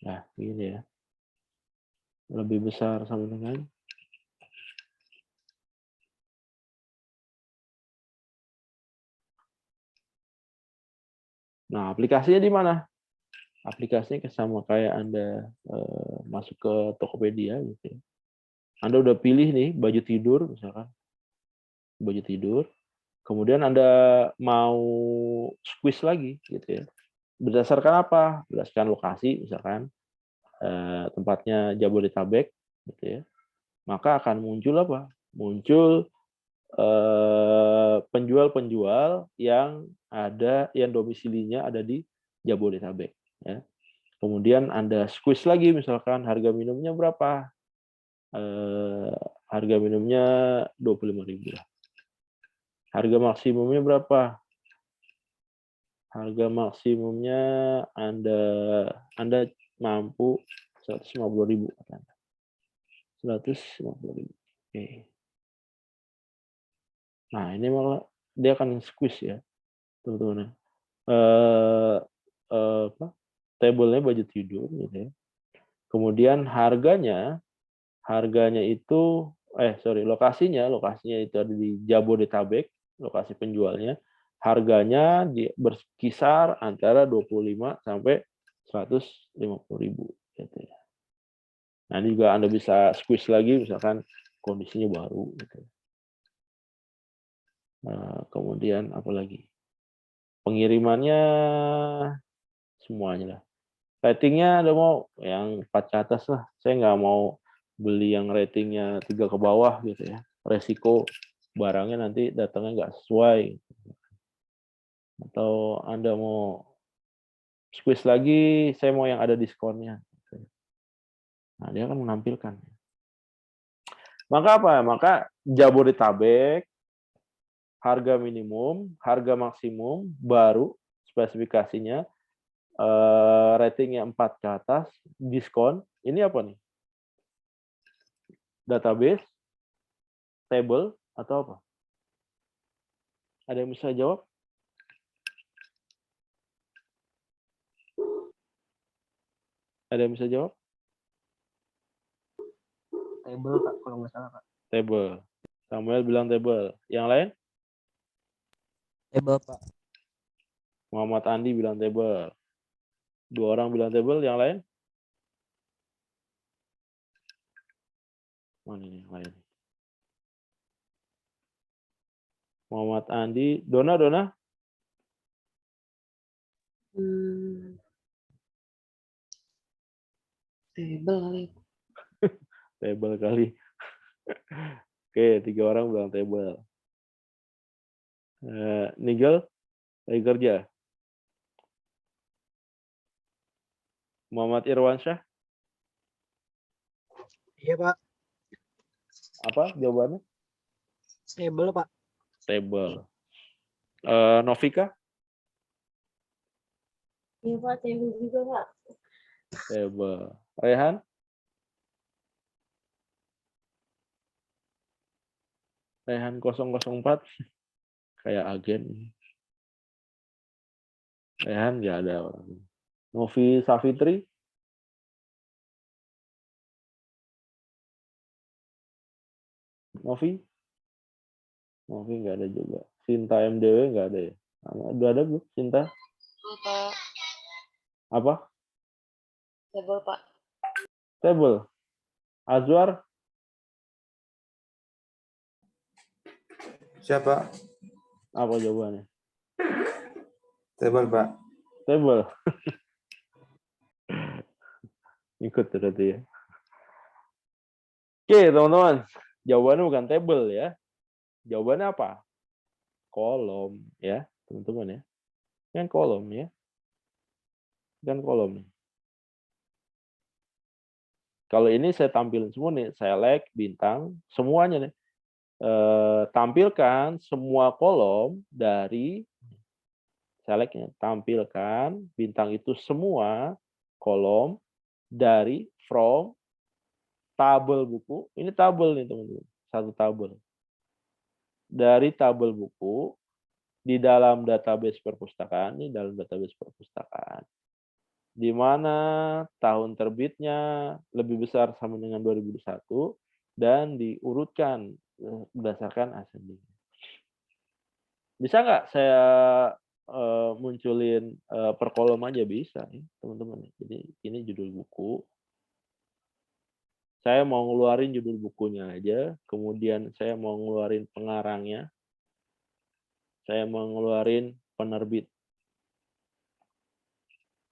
nah gini ya. Lebih besar sama dengan nah, aplikasinya di mana? Aplikasinya sama kayak Anda masuk ke Tokopedia gitu ya. Anda udah pilih nih baju tidur misalkan. Baju tidur. Kemudian Anda mau squeeze lagi gitu ya. Berdasarkan apa? Berdasarkan lokasi misalkan tempatnya Jabodetabek gitu ya. Maka akan muncul apa? Muncul penjual-penjual yang domisilinya ada di Jabodetabek ya. Kemudian Anda squeeze lagi misalkan harga minumnya berapa? Harga minumnya 25.000 lah. Harga maksimumnya berapa? Harga maksimumnya Anda mampu 150.000 kan. 150.000. Oke. Nah, ini malah dia akan squeeze ya, teman-teman. Tabelnya baju tidur gitu ya. Kemudian harganya itu lokasinya itu ada di Jabodetabek, lokasi penjualnya. Harganya berkisar antara 25 sampai 150.000 gitu ya. Nah, ini juga Anda bisa squeeze lagi misalkan kondisinya baru gitu. Kemudian apa lagi? Pengirimannya semuanya lah. Ratingnya ada mau yang 4 ke atas lah. Saya nggak mau beli yang ratingnya 3 ke bawah gitu ya. Resiko barangnya nanti datangnya nggak sesuai. Atau Anda mau squeeze lagi, saya mau yang ada diskonnya. Nah, dia akan menampilkan. Maka apa? Maka Jabodetabek, harga minimum, harga maksimum, baru spesifikasinya, ratingnya 4 ke atas, diskon. Ini apa nih? Database, table, atau apa? Ada yang bisa jawab? Ada yang bisa jawab? Table Pak, kalau nggak salah Pak. Table. Samuel bilang table. Yang lain? Table, Pak. Muhammad Andi bilang table. 2 orang bilang table, yang lain? Mana ini yang lain? Muhammad Andi, Dona. Hmm, table kali. Table kali. Oke, 3 orang bilang table. Nigel, lagi kerja. Muhammad Irwansyah, Iya Pak, apa jawabannya? table Pak. Table. Novika, Iya Pak, table juga Pak. table. Rehan, Rehan 004, kayak agen. Rehan nggak ada orang. Novi Safitri, Novi nggak ada juga. Sinta MDW nggak ada ya? Udah ada belum Sinta? Pak, Apa? table Pak. Table. Azwar, Siapa? apa jawabannya? Table, Pak. Table. Ikut berarti ya. Oke, teman-teman. Jawabannya bukan table ya. Jawabannya apa? Kolom ya, teman-teman ya. Kan kolom ya. Kan kolom nih. Kalau ini saya tampilin semua nih, select, bintang, semuanya nih. Tampilkan semua kolom dari selectnya. Tampilkan bintang itu semua kolom dari from tabel buku. Ini tabel nih teman-teman. Satu tabel. Dari tabel buku di dalam database perpustakaan, ini dalam database perpustakaan. Di mana tahun terbitnya lebih besar sama dengan 2021 dan diurutkan berdasarkan ascending. Bisa nggak saya munculin per kolom aja? Bisa ya, teman-teman. Jadi ini judul buku. Saya mau ngeluarin judul bukunya aja, kemudian saya mau ngeluarin pengarangnya, saya mau ngeluarin penerbit.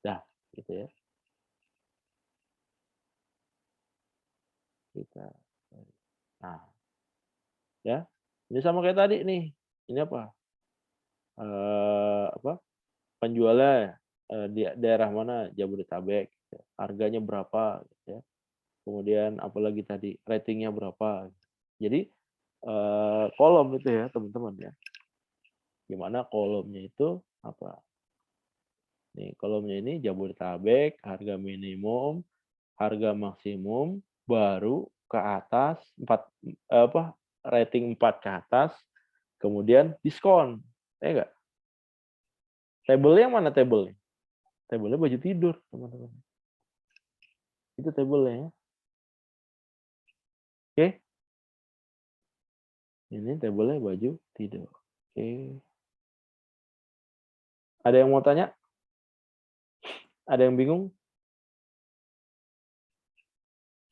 Dah, gitu ya. Kita. Nah, ya. Ini sama kayak tadi nih. Ini apa? Penjualnya di daerah mana? Jabodetabek. Harganya berapa? Ya. Kemudian apalagi tadi ratingnya berapa? Jadi kolom itu ya teman-teman ya. Gimana kolomnya itu apa? Nih kolomnya ini Jabodetabek, harga minimum, harga maksimum, baru ke atas 4 rating 4 ke atas, kemudian diskon. Ya enggak? Tabelnya yang mana tabelnya? Tabelnya baju tidur, teman-teman. Itu tabelnya ya. Oke. Ini tabelnya baju tidur. Oke. Ada yang mau tanya? Ada yang bingung?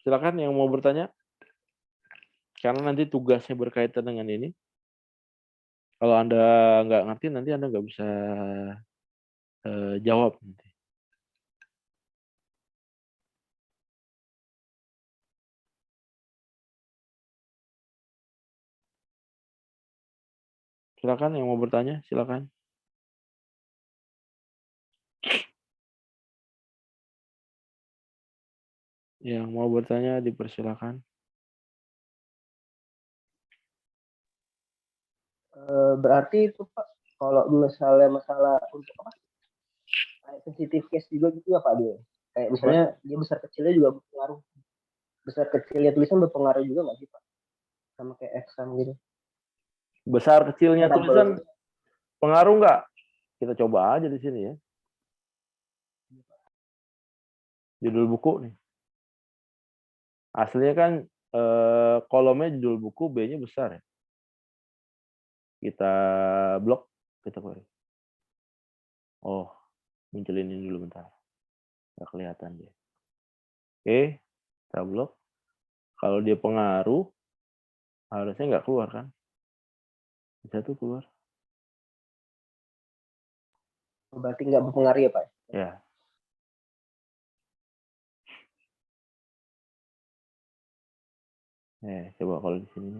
Silakan yang mau bertanya. Karena nanti tugasnya berkaitan dengan ini. Kalau Anda nggak ngerti, nanti Anda nggak bisa jawab nanti. Silakan yang mau bertanya, silakan. Yang mau bertanya dipersilakan. Berarti itu Pak, kalau misalnya masalah untuk apa? Kayak sensitive case juga gitu ya Pak dia. Kayak misalnya dia besar kecilnya juga berpengaruh. Besar kecilnya tulisan berpengaruh juga nggak sih Pak? Sama kayak exam gitu. Besar kecilnya tulisan pengaruh nggak? Kita coba aja di sini ya. Judul buku nih. Aslinya kan kolomnya judul buku, B-nya besar ya. Kita blok, kita query. Oh, munculin ini dulu bentar. nggak kelihatan dia. Oke, kita blok. Kalau dia pengaruh, harusnya nggak keluar kan? Bisa tuh keluar. Berarti nggak berpengaruh ya Pak? Ya. Coba kalau di sini.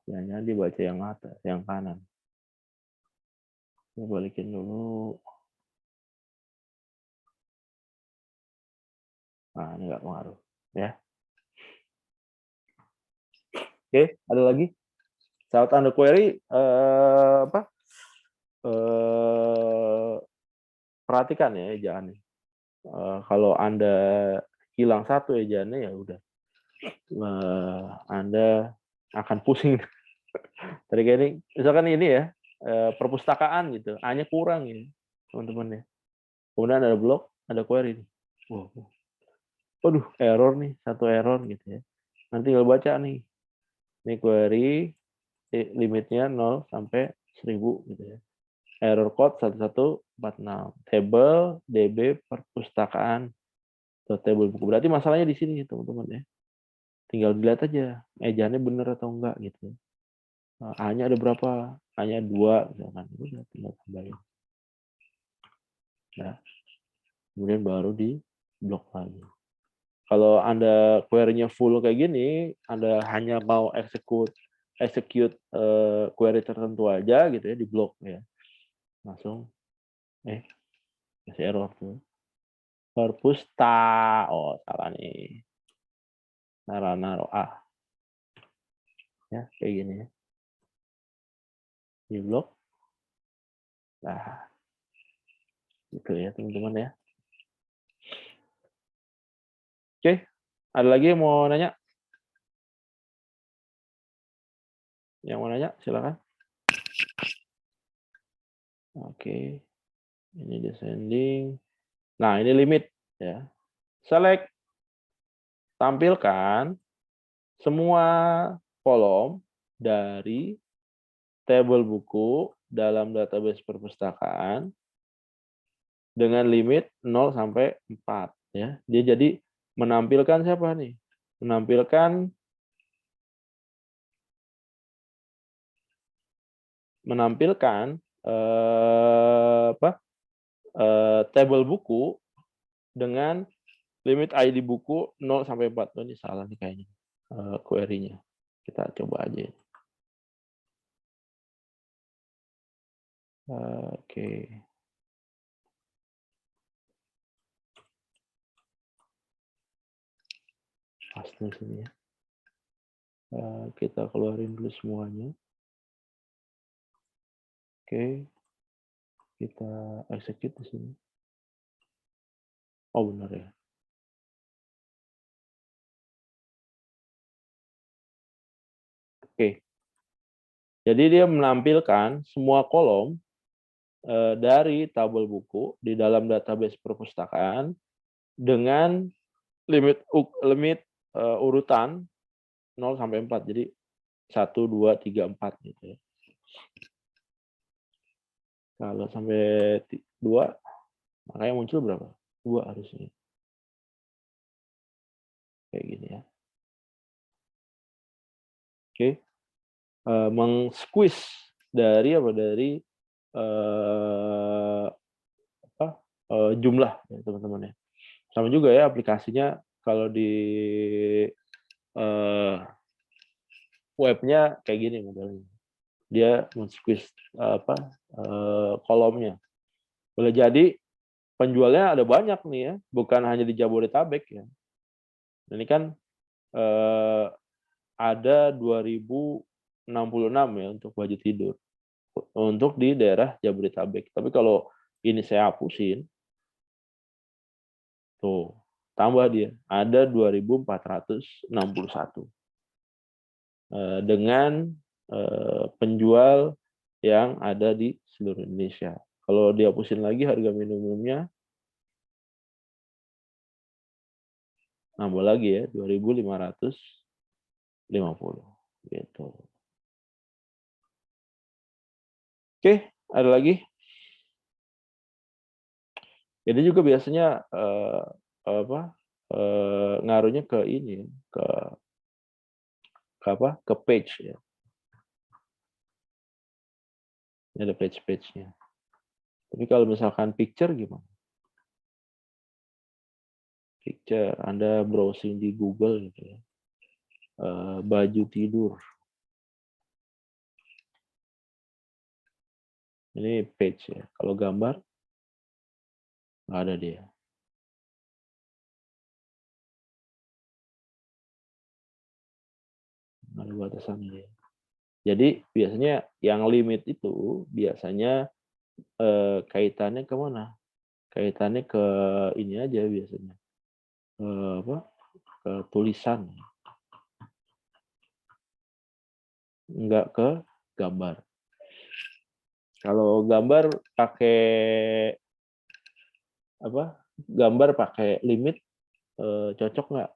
Jangan dibaca yang atas, yang kanan. Ini balikin dulu. Nah, ini nggak pengaruh. Ya. Oke, ada lagi? Saat Anda query, perhatikan ya ejaannya. Kalau Anda hilang satu ejaannya, ya udah. Anda akan pusing. Tadi kayak ini, misalkan ini ya, perpustakaan gitu, A-nya kurang ya, teman-teman ya. Kemudian ada blok, ada query. Waduh, error nih, satu error gitu ya. Nanti tinggal baca nih. Ini query, limitnya 0 sampai 1000 gitu ya. Error code 1146. Table DB perpustakaan table buku. Berarti masalahnya di sini teman-teman ya. Tinggal dilihat aja ejaannya benar atau enggak gitu. A-nya ada berapa? A-nya 2 misalkan. Udah tinggal tambahin. Nah, kemudian baru di blok lagi. Kalau Anda query-nya full kayak gini, Anda hanya mau execute query tertentu aja gitu ya, di blok ya. Langsung masih error tuh. Perpusta. Oh, salah nih. Naruh A. Ya, kayak gini ya. Di blok. Nah, gitu ya teman-teman ya. Oke, ada lagi yang mau nanya? Yang mau nanya, silakan. Oke, ini descending. Nah, ini limit ya. Select, tampilkan semua kolom dari tabel buku dalam database perpustakaan dengan limit 0 sampai 4 ya. Dia jadi menampilkan siapa nih? Menampilkan tabel buku dengan limit ID buku 0 sampai 4. Oh, ini salah nih kayaknya query-nya. Kita coba aja. Oke. Paste sini ya. Kita keluarin dulu semuanya. Oke. Kita execute di sini. Oh, benar ya. Oke. Jadi dia menampilkan semua kolom dari tabel buku di dalam database perpustakaan dengan limit urutan 0 sampai 4. Jadi 1, 2, 3, 4 gitu ya. Kalau sampai 2, makanya muncul berapa? 2 harusnya. Kayak gini ya. Oke. Meng-squeeze dari jumlah ya teman-teman ya. Sama juga ya aplikasinya kalau di webnya kayak gini modelnya. Dia men-squeeze kolomnya. Boleh jadi penjualnya ada banyak nih ya, bukan hanya di Jabodetabek ya. Ini kan ada 2066 ya untuk baju tidur untuk di daerah Jabodetabek. Tapi kalau ini saya hapusin, tuh tambah dia ada 2461 dengan penjual yang ada di seluruh Indonesia. Kalau dihapusin lagi harga minimumnya nambah lagi ya 2.550 gitu. Oke, ada lagi? Ini juga biasanya ngaruhnya ke ini, ke apa? Ke page ya. Ini ada page-nya. Tapi kalau misalkan picture gimana? Picture, Anda browsing di Google gitu ya. Baju tidur. Ini page ya. Kalau gambar nggak ada dia. Nggak ada batasannya dia. Jadi biasanya yang limit itu biasanya kaitannya ke mana? Kaitannya ke ini aja biasanya. Ke tulisan. Enggak ke gambar. Kalau gambar pakai gambar pakai limit cocok nggak?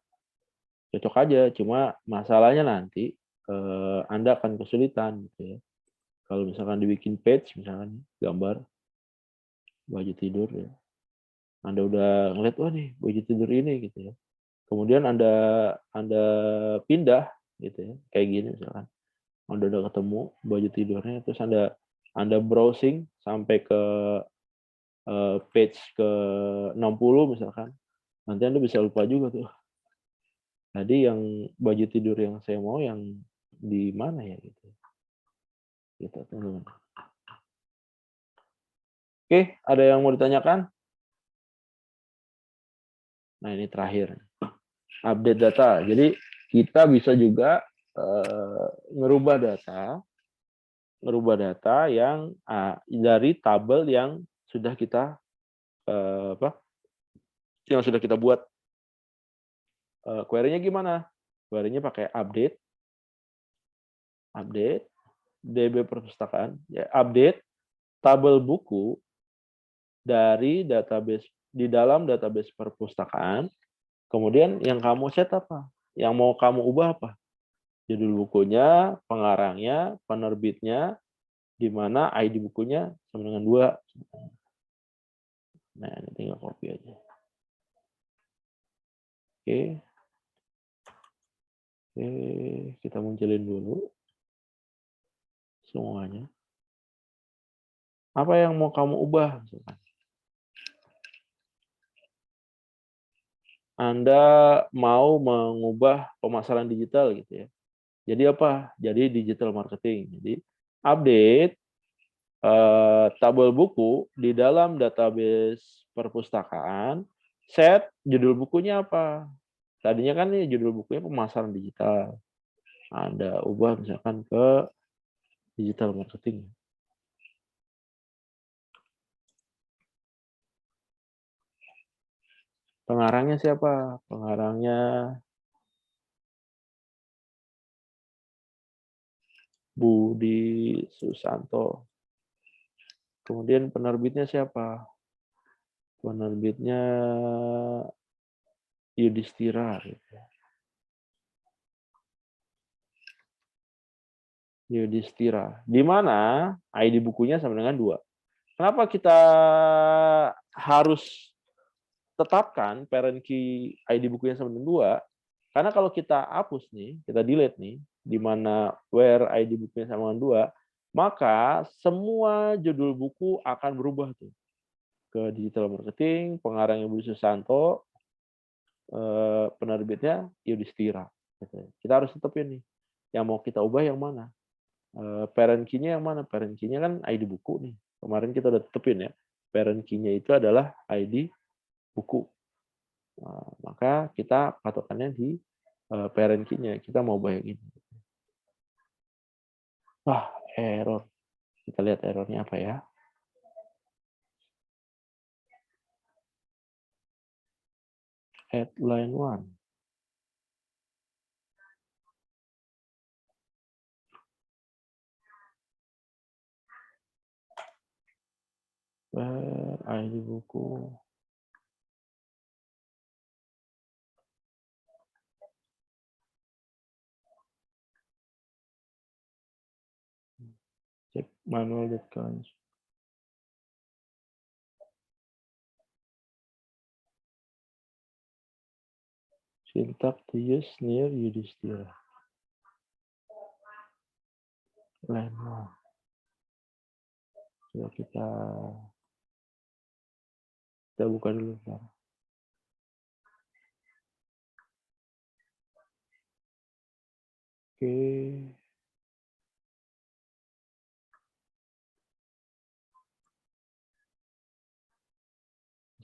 Cocok aja, cuma masalahnya nanti Anda akan kesulitan gitu ya. Kalau misalkan dibikin page, misalkan gambar baju tidur ya, Anda udah ngeliat, wah nih baju tidur ini gitu ya. Kemudian Anda pindah gitu ya, kayak gini misalkan. Anda udah ketemu baju tidurnya, terus Anda browsing sampai ke page ke 60 misalkan. Nanti Anda bisa lupa juga tuh. Tadi yang baju tidur yang saya mau yang di mana ya gitu. Gitu teman-teman. Oke, ada yang mau ditanyakan? Nah, ini terakhir. Update data. Jadi kita bisa juga ngerubah data yang dari tabel yang sudah kita buat. Query-nya gimana? Query-nya pakai update DB perpustakaan, ya, update tabel buku dari database di dalam database perpustakaan. Kemudian yang kamu set apa? Yang mau kamu ubah apa? Judul bukunya, pengarangnya, penerbitnya, di mana ID bukunya sama dengan 2. Nah, ini tinggal copy aja. Oke. Oke, kita munculin dulu semuanya. Apa yang mau kamu ubah? Anda mau mengubah pemasaran digital gitu ya. Jadi apa? Jadi digital marketing. Jadi update tabel buku di dalam database perpustakaan, set judul bukunya apa? Tadinya kan nih judul bukunya pemasaran digital. Anda ubah misalkan ke digital marketing. Pengarangnya siapa? Pengarangnya Budi Susanto. Kemudian penerbitnya siapa? Penerbitnya Yudhistira. Yudhistira. Di mana ID bukunya sama dengan 2. Kenapa kita harus tetapkan parent key ID bukunya sama dengan 2? Karena kalau kita hapus nih, kita delete nih, di mana where ID bukunya sama dengan 2, maka semua judul buku akan berubah tuh ke digital marketing, pengarangnya Budi Susanto, penerbitnya Yudhistira. Kita harus tetapin nih. Yang mau kita ubah yang mana? Parent key-nya yang mana? Parent key-nya kan ID buku nih. Kemarin kita udah tetapin ya. Parent key-nya itu adalah ID buku. Nah, maka kita patokannya di parent key-nya. Kita mau ubah yang ini. Wah, error. Kita lihat errornya apa ya. Headline 1. ID buku. Cek manual.com. Syntax to use near Yudhishthira. Lemon. Coba kita buka dulu. Bentar. Oke.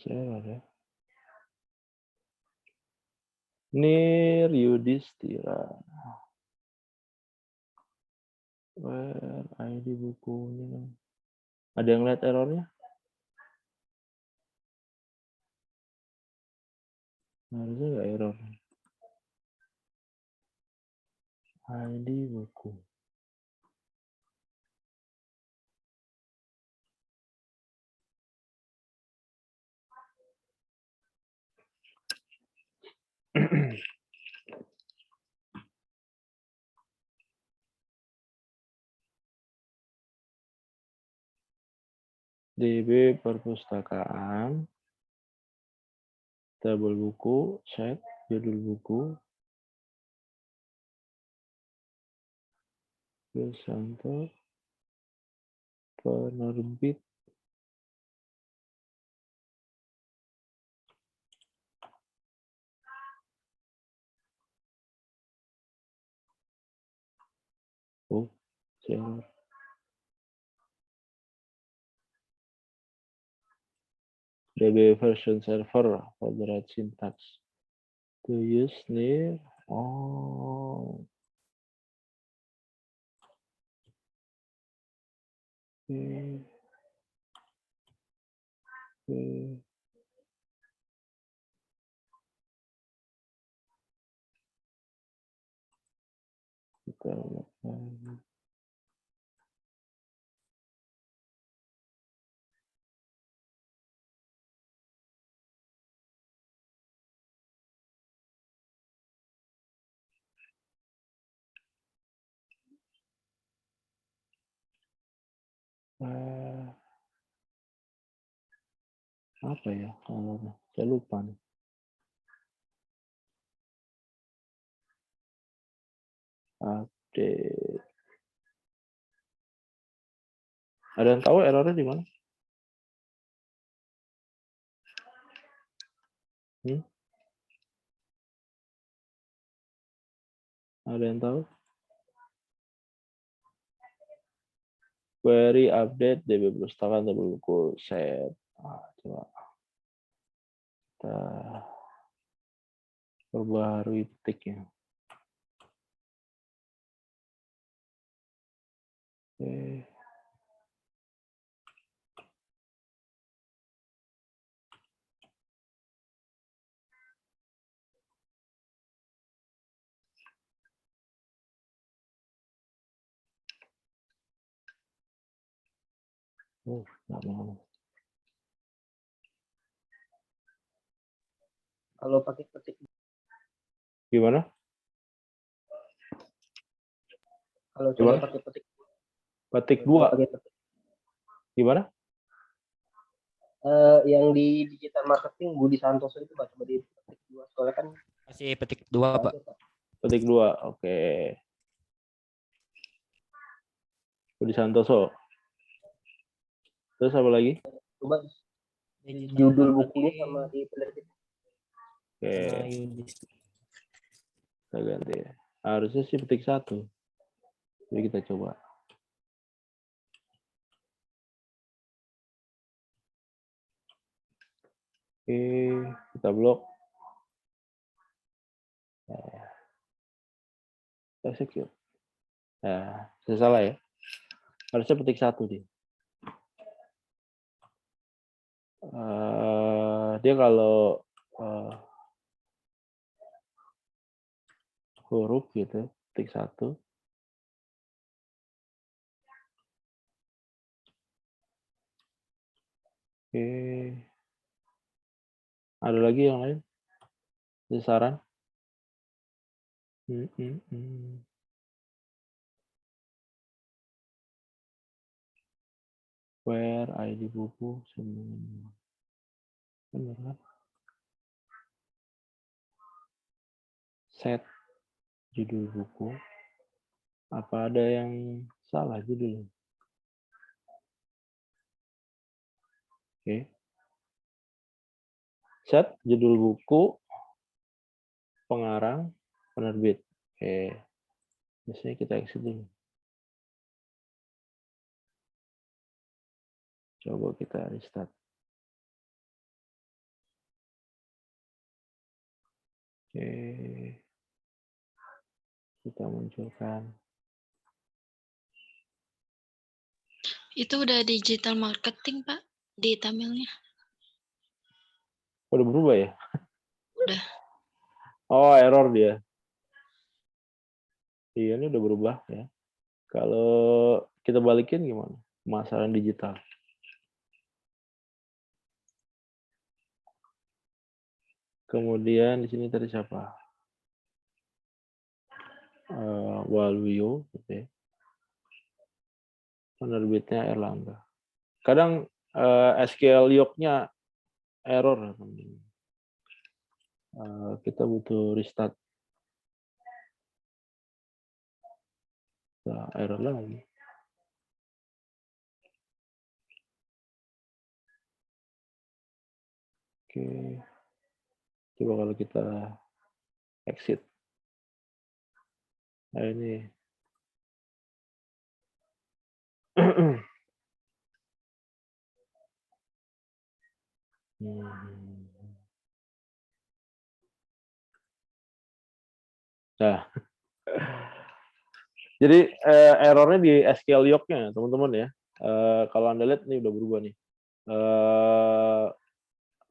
Saya ada. Near Yudhishthira. Where ID bukunya? Ada yang lihat errornya? Harusnya nggak error. ID buku. DB perpustakaan, tabel buku, set, judul buku, Besanto, penerbit, oh, server. DB version server for the right syntax. To use near, oh, oke. Oke. Kita lihat lagi. Apa ya? Saya lupa nih. Update. Ada yang tahu errornya di mana? Ada yang tahu? Query update DB perpustakaan tabel buku set. Coba kita perbaharui petiknya. Oke. Nggak mau. Kalau pakai petik, Gimana? kalau Gimana? coba pakai petik, Petik coba 2. pakai petik. Gimana? Yang di digital marketing Budi Santoso itu Pak, coba di petik 2. Soalnya kan Masih petik 2, Pak. ada, Pak. Petik 2. Oke. Budi Santoso. Terus apa lagi? Coba di judul bukunya sama di penerbit. Oke. Kita ganti. Harusnya sih petik 1. Jadi kita coba. Oke, kita blok. Execute. Nah, saya salah ya. Harusnya petik 1 dia. Dia kalau huruf gitu, petik 1. Oke. Ada lagi yang lain? Ada saran? Where ID buku semua. Benar kan? set judul buku. Apa ada yang salah judulnya? Oke. Set judul buku, pengarang, penerbit. Oke. Biasanya kita exit dulu. Coba kita restart. Oke. Kita munculkan. Itu udah digital marketing, Pak, di Tamilnya. Udah berubah ya? Udah. Oh, error dia. Iya, ini udah berubah ya. Kalau kita balikin gimana? Pemasaran digital. Kemudian di sini tadi siapa? Waluyo, gitu ya. Penerbitnya Erlangga. Kadang SQL Yok-nya error. Kita butuh restart. Nah, error lagi. Oke. Coba kalau kita exit. Nah ini. Nah. Jadi errornya di SQL Yok-nya, teman-teman ya. Kalau Anda lihat ini udah berubah nih.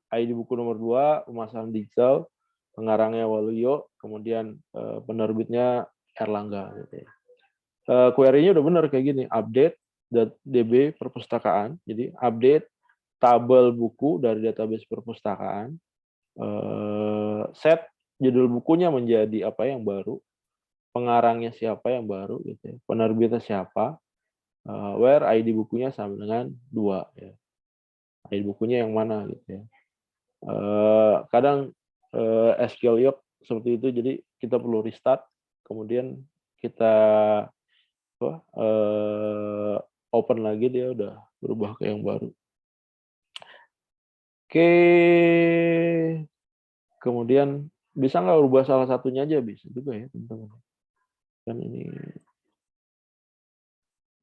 ID buku nomor 2, pemasaran digital, pengarangnya Waluyo, kemudian penerbitnya Erlangga. Gitu ya. Query-nya udah benar kayak gini, update.db perpustakaan. Jadi update tabel buku dari database perpustakaan. Set judul bukunya menjadi apa yang baru, pengarangnya siapa yang baru, gitu ya. Penerbitnya siapa, where ID bukunya sama dengan 2. Ya. ID bukunya yang mana gitu ya. Kadang SQL Yok seperti itu, jadi kita perlu restart, kemudian kita open lagi, dia udah berubah ke yang baru. Oke, kemudian bisa nggak ubah salah satunya aja? Bisa juga ya teman-teman. Kan ini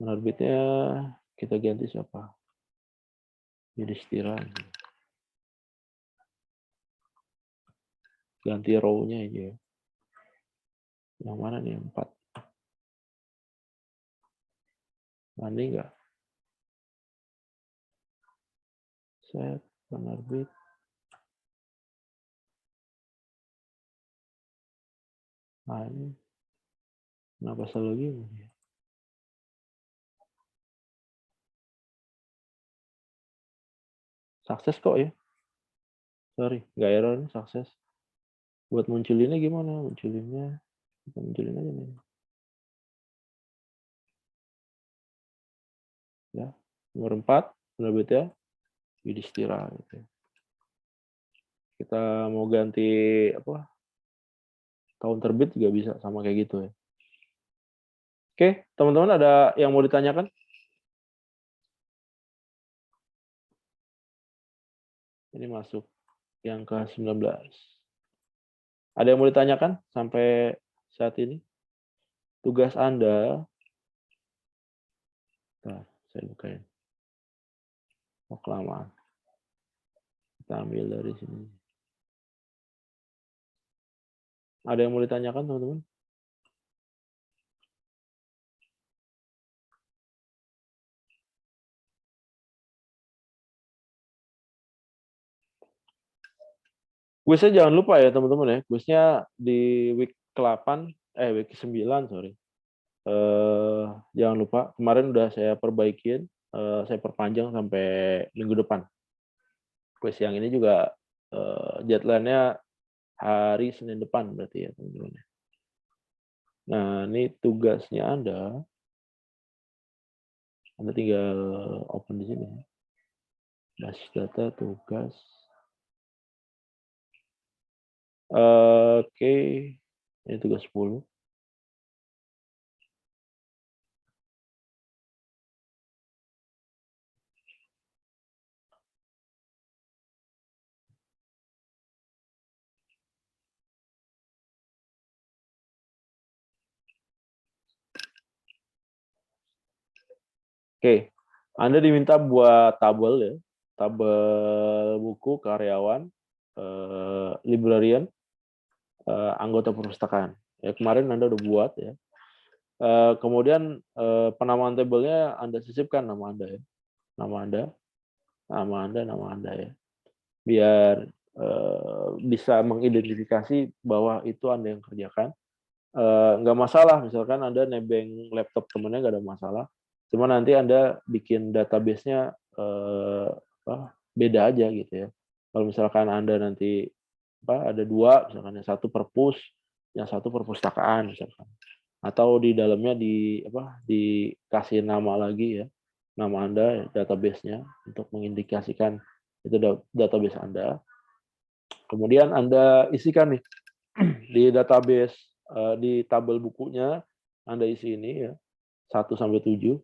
penerbitnya kita ganti siapa? Yudhistira. Ganti row-nya aja. Yang mana nih? 4. Mandi nggak? Set penerbit. Nah ini kenapa selalu gini? Sukses kok ya. Sorry, nggak error, sukses. Buat munculinnya gimana? Munculinnya, kita munculin aja nih. Ya, nomor 4, penerbitnya Yudhistira. Gitu. Kita mau ganti apa? Tahun terbit juga bisa sama kayak gitu ya. Oke, teman-teman ada yang mau ditanyakan? Ini masuk yang ke-19. Ada yang mau ditanyakan sampai saat ini? Tugas Anda, nah, saya bukain. Oh, kelamaan. Kita ambil dari sini. Ada yang mau ditanyakan, teman-teman? Kuisnya jangan lupa ya, teman-teman ya. Kuisnya di week ke-8, week ke-9, sorry. Jangan lupa, kemarin udah saya perbaikin, saya perpanjang sampai minggu depan. Kuis yang ini juga deadline-nya hari Senin depan berarti ya, teman-teman. Nah, ini tugasnya Anda tinggal open di sini. Basis data, tugas. Oke. Ini tugas 10. Oke, Anda diminta buat tabel ya, tabel buku karyawan, librarian, anggota perpustakaan. Ya, kemarin Anda udah buat ya. Kemudian penamaan tabelnya Anda sisipkan nama Anda ya, nama Anda ya, biar bisa mengidentifikasi bahwa itu Anda yang kerjakan. Nggak masalah, misalkan Anda nebeng laptop temennya nggak ada masalah. Cuma nanti Anda bikin database-nya beda aja gitu ya. Kalau misalkan Anda nanti ada 2, misalkan yang satu perpus, yang satu perpustakaan misalkan. Atau di dalamnya dikasih nama lagi ya, nama Anda, database-nya untuk mengindikasikan itu database Anda. Kemudian Anda isikan nih di database, di tabel bukunya Anda isi ini ya, 1 sampai 7.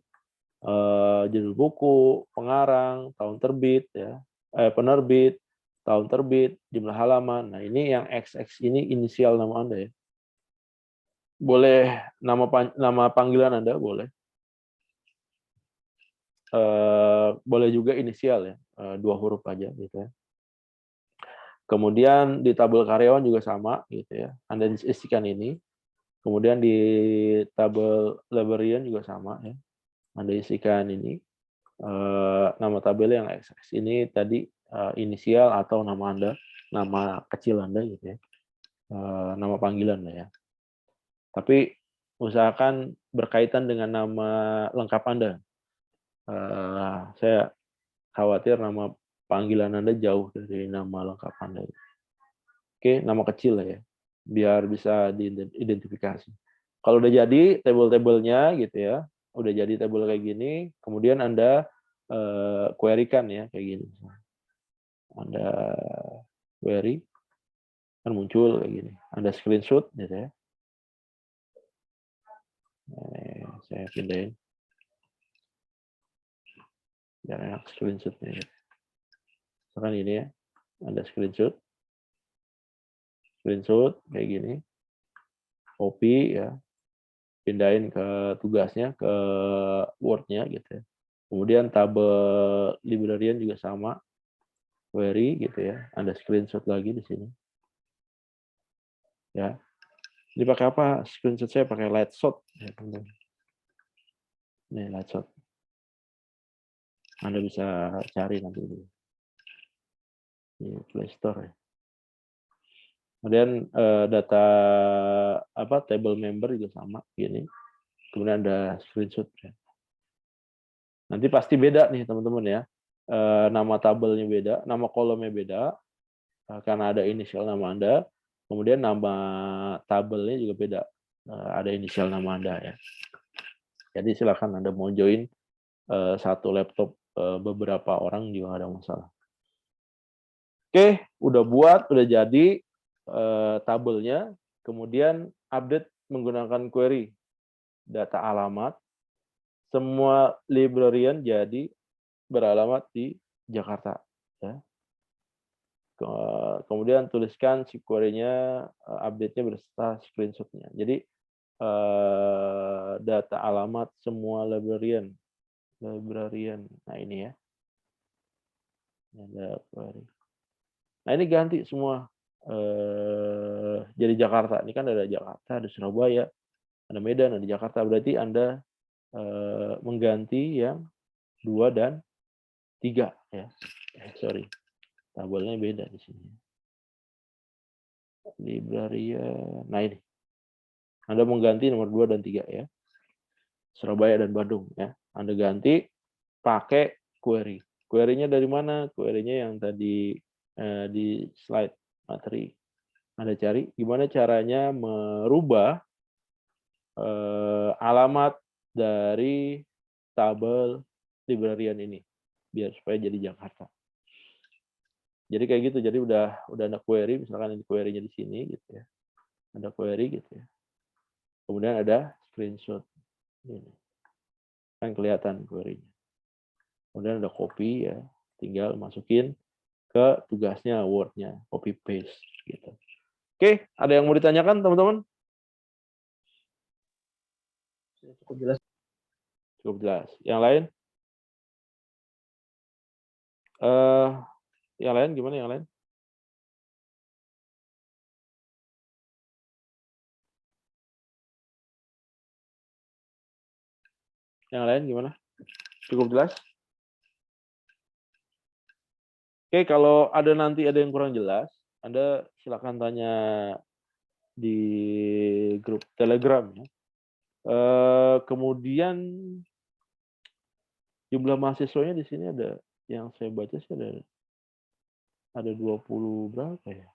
Judul buku, pengarang, tahun terbit ya, penerbit, tahun terbit, jumlah halaman. Nah, ini yang XX ini inisial nama Anda ya. Boleh nama panggilan Anda boleh. Boleh juga inisial ya, 2 huruf aja gitu ya. Kemudian di tabel karyawan juga sama gitu ya. Anda isikan ini. Kemudian di tabel librarian juga sama ya. Anda isikan ini. Nama tabel yang XX ini tadi inisial atau nama Anda, nama kecil Anda gitu ya. Nama panggilan ya. Tapi usahakan berkaitan dengan nama lengkap Anda. Saya khawatir nama panggilan Anda jauh dari nama lengkap Anda. Oke, nama kecil lah ya, biar bisa diidentifikasi. Kalau udah jadi tabel-tabelnya gitu ya, udah jadi tabel kayak gini, kemudian Anda query-kan ya kayak gini. Anda query, kan muncul kayak gini. Anda screenshot gitu ya. Saya pindahin. Biar enak screenshotnya. Misalkan ini ya, Anda screenshot kayak gini, copy ya, pindahin ke tugasnya, ke Word-nya gitu ya. Kemudian tabel librarian juga sama, query gitu ya, Anda screenshot lagi di sini. Ya, ini pakai apa? Screenshot saya pakai Lightshot. Ya, ini Lightshot. Anda bisa cari nanti di Play Store ya. Kemudian data table member juga sama gini. Kemudian ada screenshot ya. Nanti pasti beda nih teman-teman ya. Nama tabelnya beda, nama kolomnya beda karena ada inisial nama Anda. Kemudian nama tabelnya juga beda, ada inisial nama Anda ya. Jadi silakan Anda mau join satu laptop beberapa orang juga nggak ada masalah. Oke, udah buat, udah jadi tabelnya, kemudian update menggunakan query data alamat. Semua librarian jadi beralamat di Jakarta. Ya. Kemudian tuliskan si query-nya, update-nya beserta screenshot-nya. Jadi data alamat semua librarian. Nah ini ya. Ada query. Nah ini ganti semua jadi Jakarta. Ini kan ada Jakarta, ada Surabaya, ada Medan, ada Jakarta. Berarti Anda mengganti yang 2 dan 3 ya. Sorry, tabelnya beda di sini. Librarian. Nah ini, Anda mengganti nomor 2 dan 3 ya. Surabaya dan Bandung ya. Anda ganti pakai query. Query-nya dari mana? Query-nya yang tadi di slide materi. Anda cari gimana caranya merubah alamat dari tabel librarian ini biar supaya jadi Jakarta. Jadi kayak gitu. Jadi udah ada query, misalkan ini query-nya di sini gitu ya. ada query gitu ya. Kemudian ada screenshot. Ini. Kan kelihatan query-nya. Kemudian ada copy ya, tinggal masukin ke tugasnya Word-nya, copy paste gitu. Oke, ada yang mau ditanyakan teman-teman? Cukup jelas. Cukup jelas. Yang lain? Yang lain gimana yang lain? Yang lain gimana? Cukup jelas? Oke, kalau ada nanti ada yang kurang jelas, Anda silakan tanya di grup Telegram ya. Kemudian jumlah mahasiswanya di sini ada yang saya baca sih ada 20 berapa ya?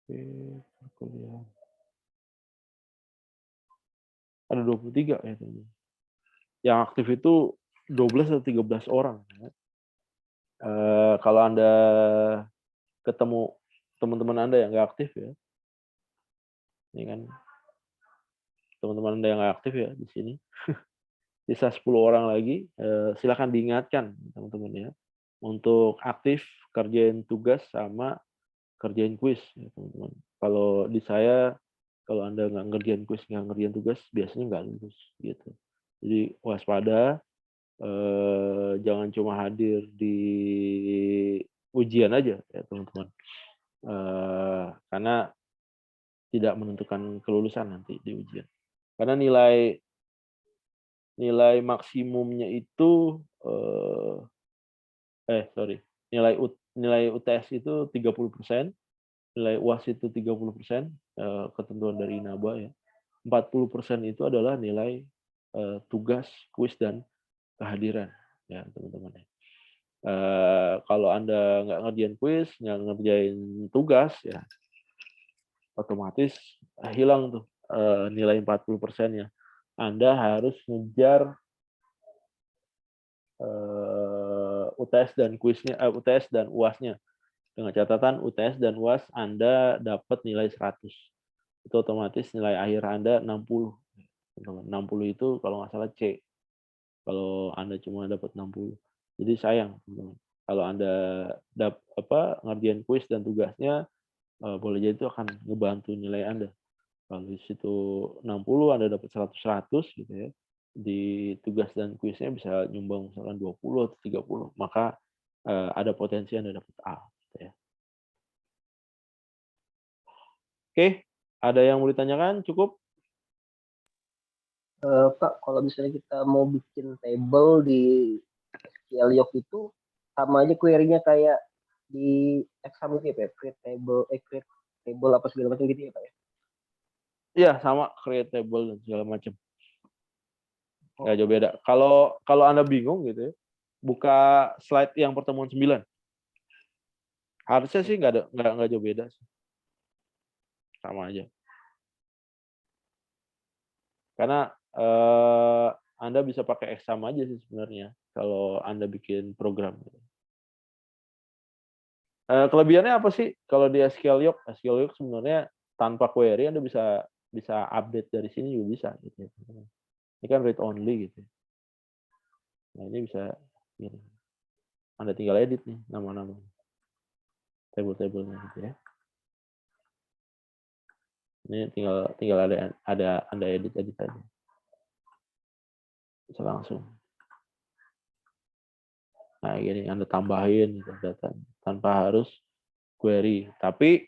Oke, perkuliahan. Ada 23 ya tadi. Yang aktif itu 12 atau 13 orang. Ya. Kalau Anda ketemu teman-teman Anda yang nggak aktif ya, ini kan teman-teman Anda yang nggak aktif ya di sini, sisa 10 orang lagi, silakan diingatkan teman-teman ya, untuk aktif kerjain tugas sama kerjain kuis ya teman-teman. Kalau di saya, kalau Anda nggak ngerjain kuis, nggak ngerjain tugas, biasanya nggak lulus gitu. Jadi waspada, jangan cuma hadir di ujian aja ya teman-teman, karena tidak menentukan kelulusan nanti di ujian. Karena nilai maksimumnya itu nilai UTS itu 30%, nilai UAS itu 30%, ketentuan dari INABA ya. 40% itu adalah nilai tugas, kuis dan kehadiran ya teman-teman ya. Kalau Anda nggak ngerjain kuis, nggak ngerjain tugas ya, otomatis hilang tuh nilai 40%-nya. Anda harus ngejar UTS dan kuisnya, UTS dan UAS-nya. Dengan catatan UTS dan UAS Anda dapat nilai 100. Itu otomatis nilai akhir Anda 60. 60 itu kalau nggak salah C. Kalau Anda cuma dapat 60. Jadi sayang, teman-teman. Kalau Anda ngerjain kuis dan tugasnya, boleh jadi itu akan ngebantu nilai Anda. Kalau di situ 60, Anda dapat 100 gitu ya. Di tugas dan kuisnya bisa nyumbang misalkan 20 atau 30. Maka ada potensi Anda dapat A. Gitu ya. Oke, ada yang mau ditanyakan? Cukup? Pak, kalau misalnya kita mau bikin table di SQL Yoke itu sama aja query-nya kayak di exam itu ya, Pak? Create table apa segala macam gitu ya, Pak ya? Iya, sama create table dan segala macam. Nggak jauh beda. Kalau Anda bingung gitu ya, buka slide yang pertemuan 9. Harusnya sih nggak jauh beda sih. Sama aja. Karena Anda bisa pakai exam aja sih sebenarnya kalau Anda bikin program. Kelebihannya apa sih kalau di SQL Yoke? SQL Yoke sebenarnya tanpa query Anda bisa update dari sini juga bisa gitu ya. Ini kan read only gitu. Nah, ini bisa gini. Anda tinggal edit nih nama-nama table-tablenya gitu ya. Ini tinggal ada Anda edit aja. Bisa langsung. Nah, gini Anda tambahin gitu data tanpa harus query. Tapi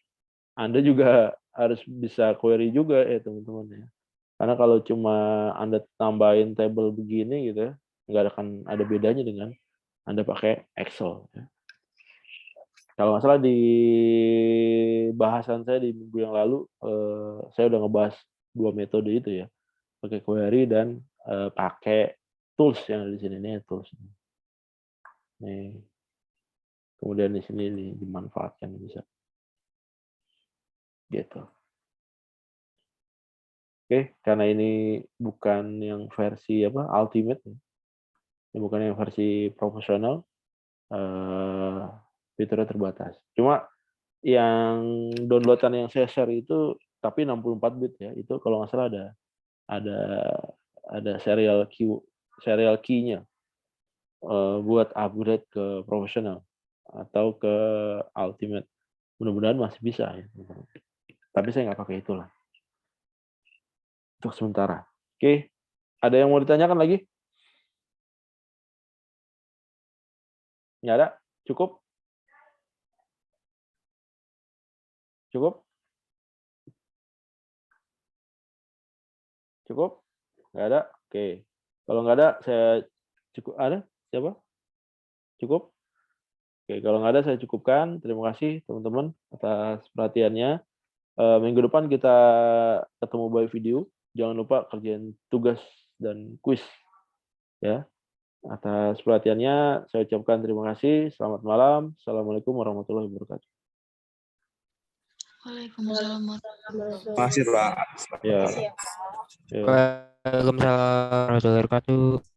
Anda juga harus bisa query juga ya teman-teman ya. Karena kalau cuma Anda tambahin table begini gitu ya, nggak akan ada bedanya dengan Anda pakai Excel. Ya. Kalau nggak salah di bahasan saya di minggu yang lalu, saya udah ngebahas 2 metode itu ya, pakai query dan pakai tools yang ada di sini nih tools. Nih, kemudian di sini nih dimanfaatkan bisa, gitu. Oke, karena ini bukan yang versi ultimate, ini bukan yang versi profesional, fiturnya terbatas. Cuma yang downloadan yang saya share itu tapi 64 bit ya. Itu kalau nggak salah ada serial key-nya buat upgrade ke profesional atau ke ultimate. Mudah-mudahan masih bisa ya. Tapi saya nggak pakai itulah. Untuk sementara. Oke. Ada yang mau ditanyakan lagi? Nggak ada? Cukup? Cukup? Cukup? Nggak ada? Oke. Kalau nggak ada, saya cukup. Ada? Siapa? Cukup? Oke, kalau nggak ada, saya cukupkan. Terima kasih, teman-teman, atas perhatiannya. Minggu depan kita ketemu by video. Jangan lupa kerjain tugas dan kuis. Ya. Atas perhatiannya, saya ucapkan terima kasih. Selamat malam. Assalamualaikum warahmatullahi wabarakatuh. Waalaikumsalam. Makasih Pak. Ya. Ya. Waalaikumsalam warahmatullahi wabarakatuh.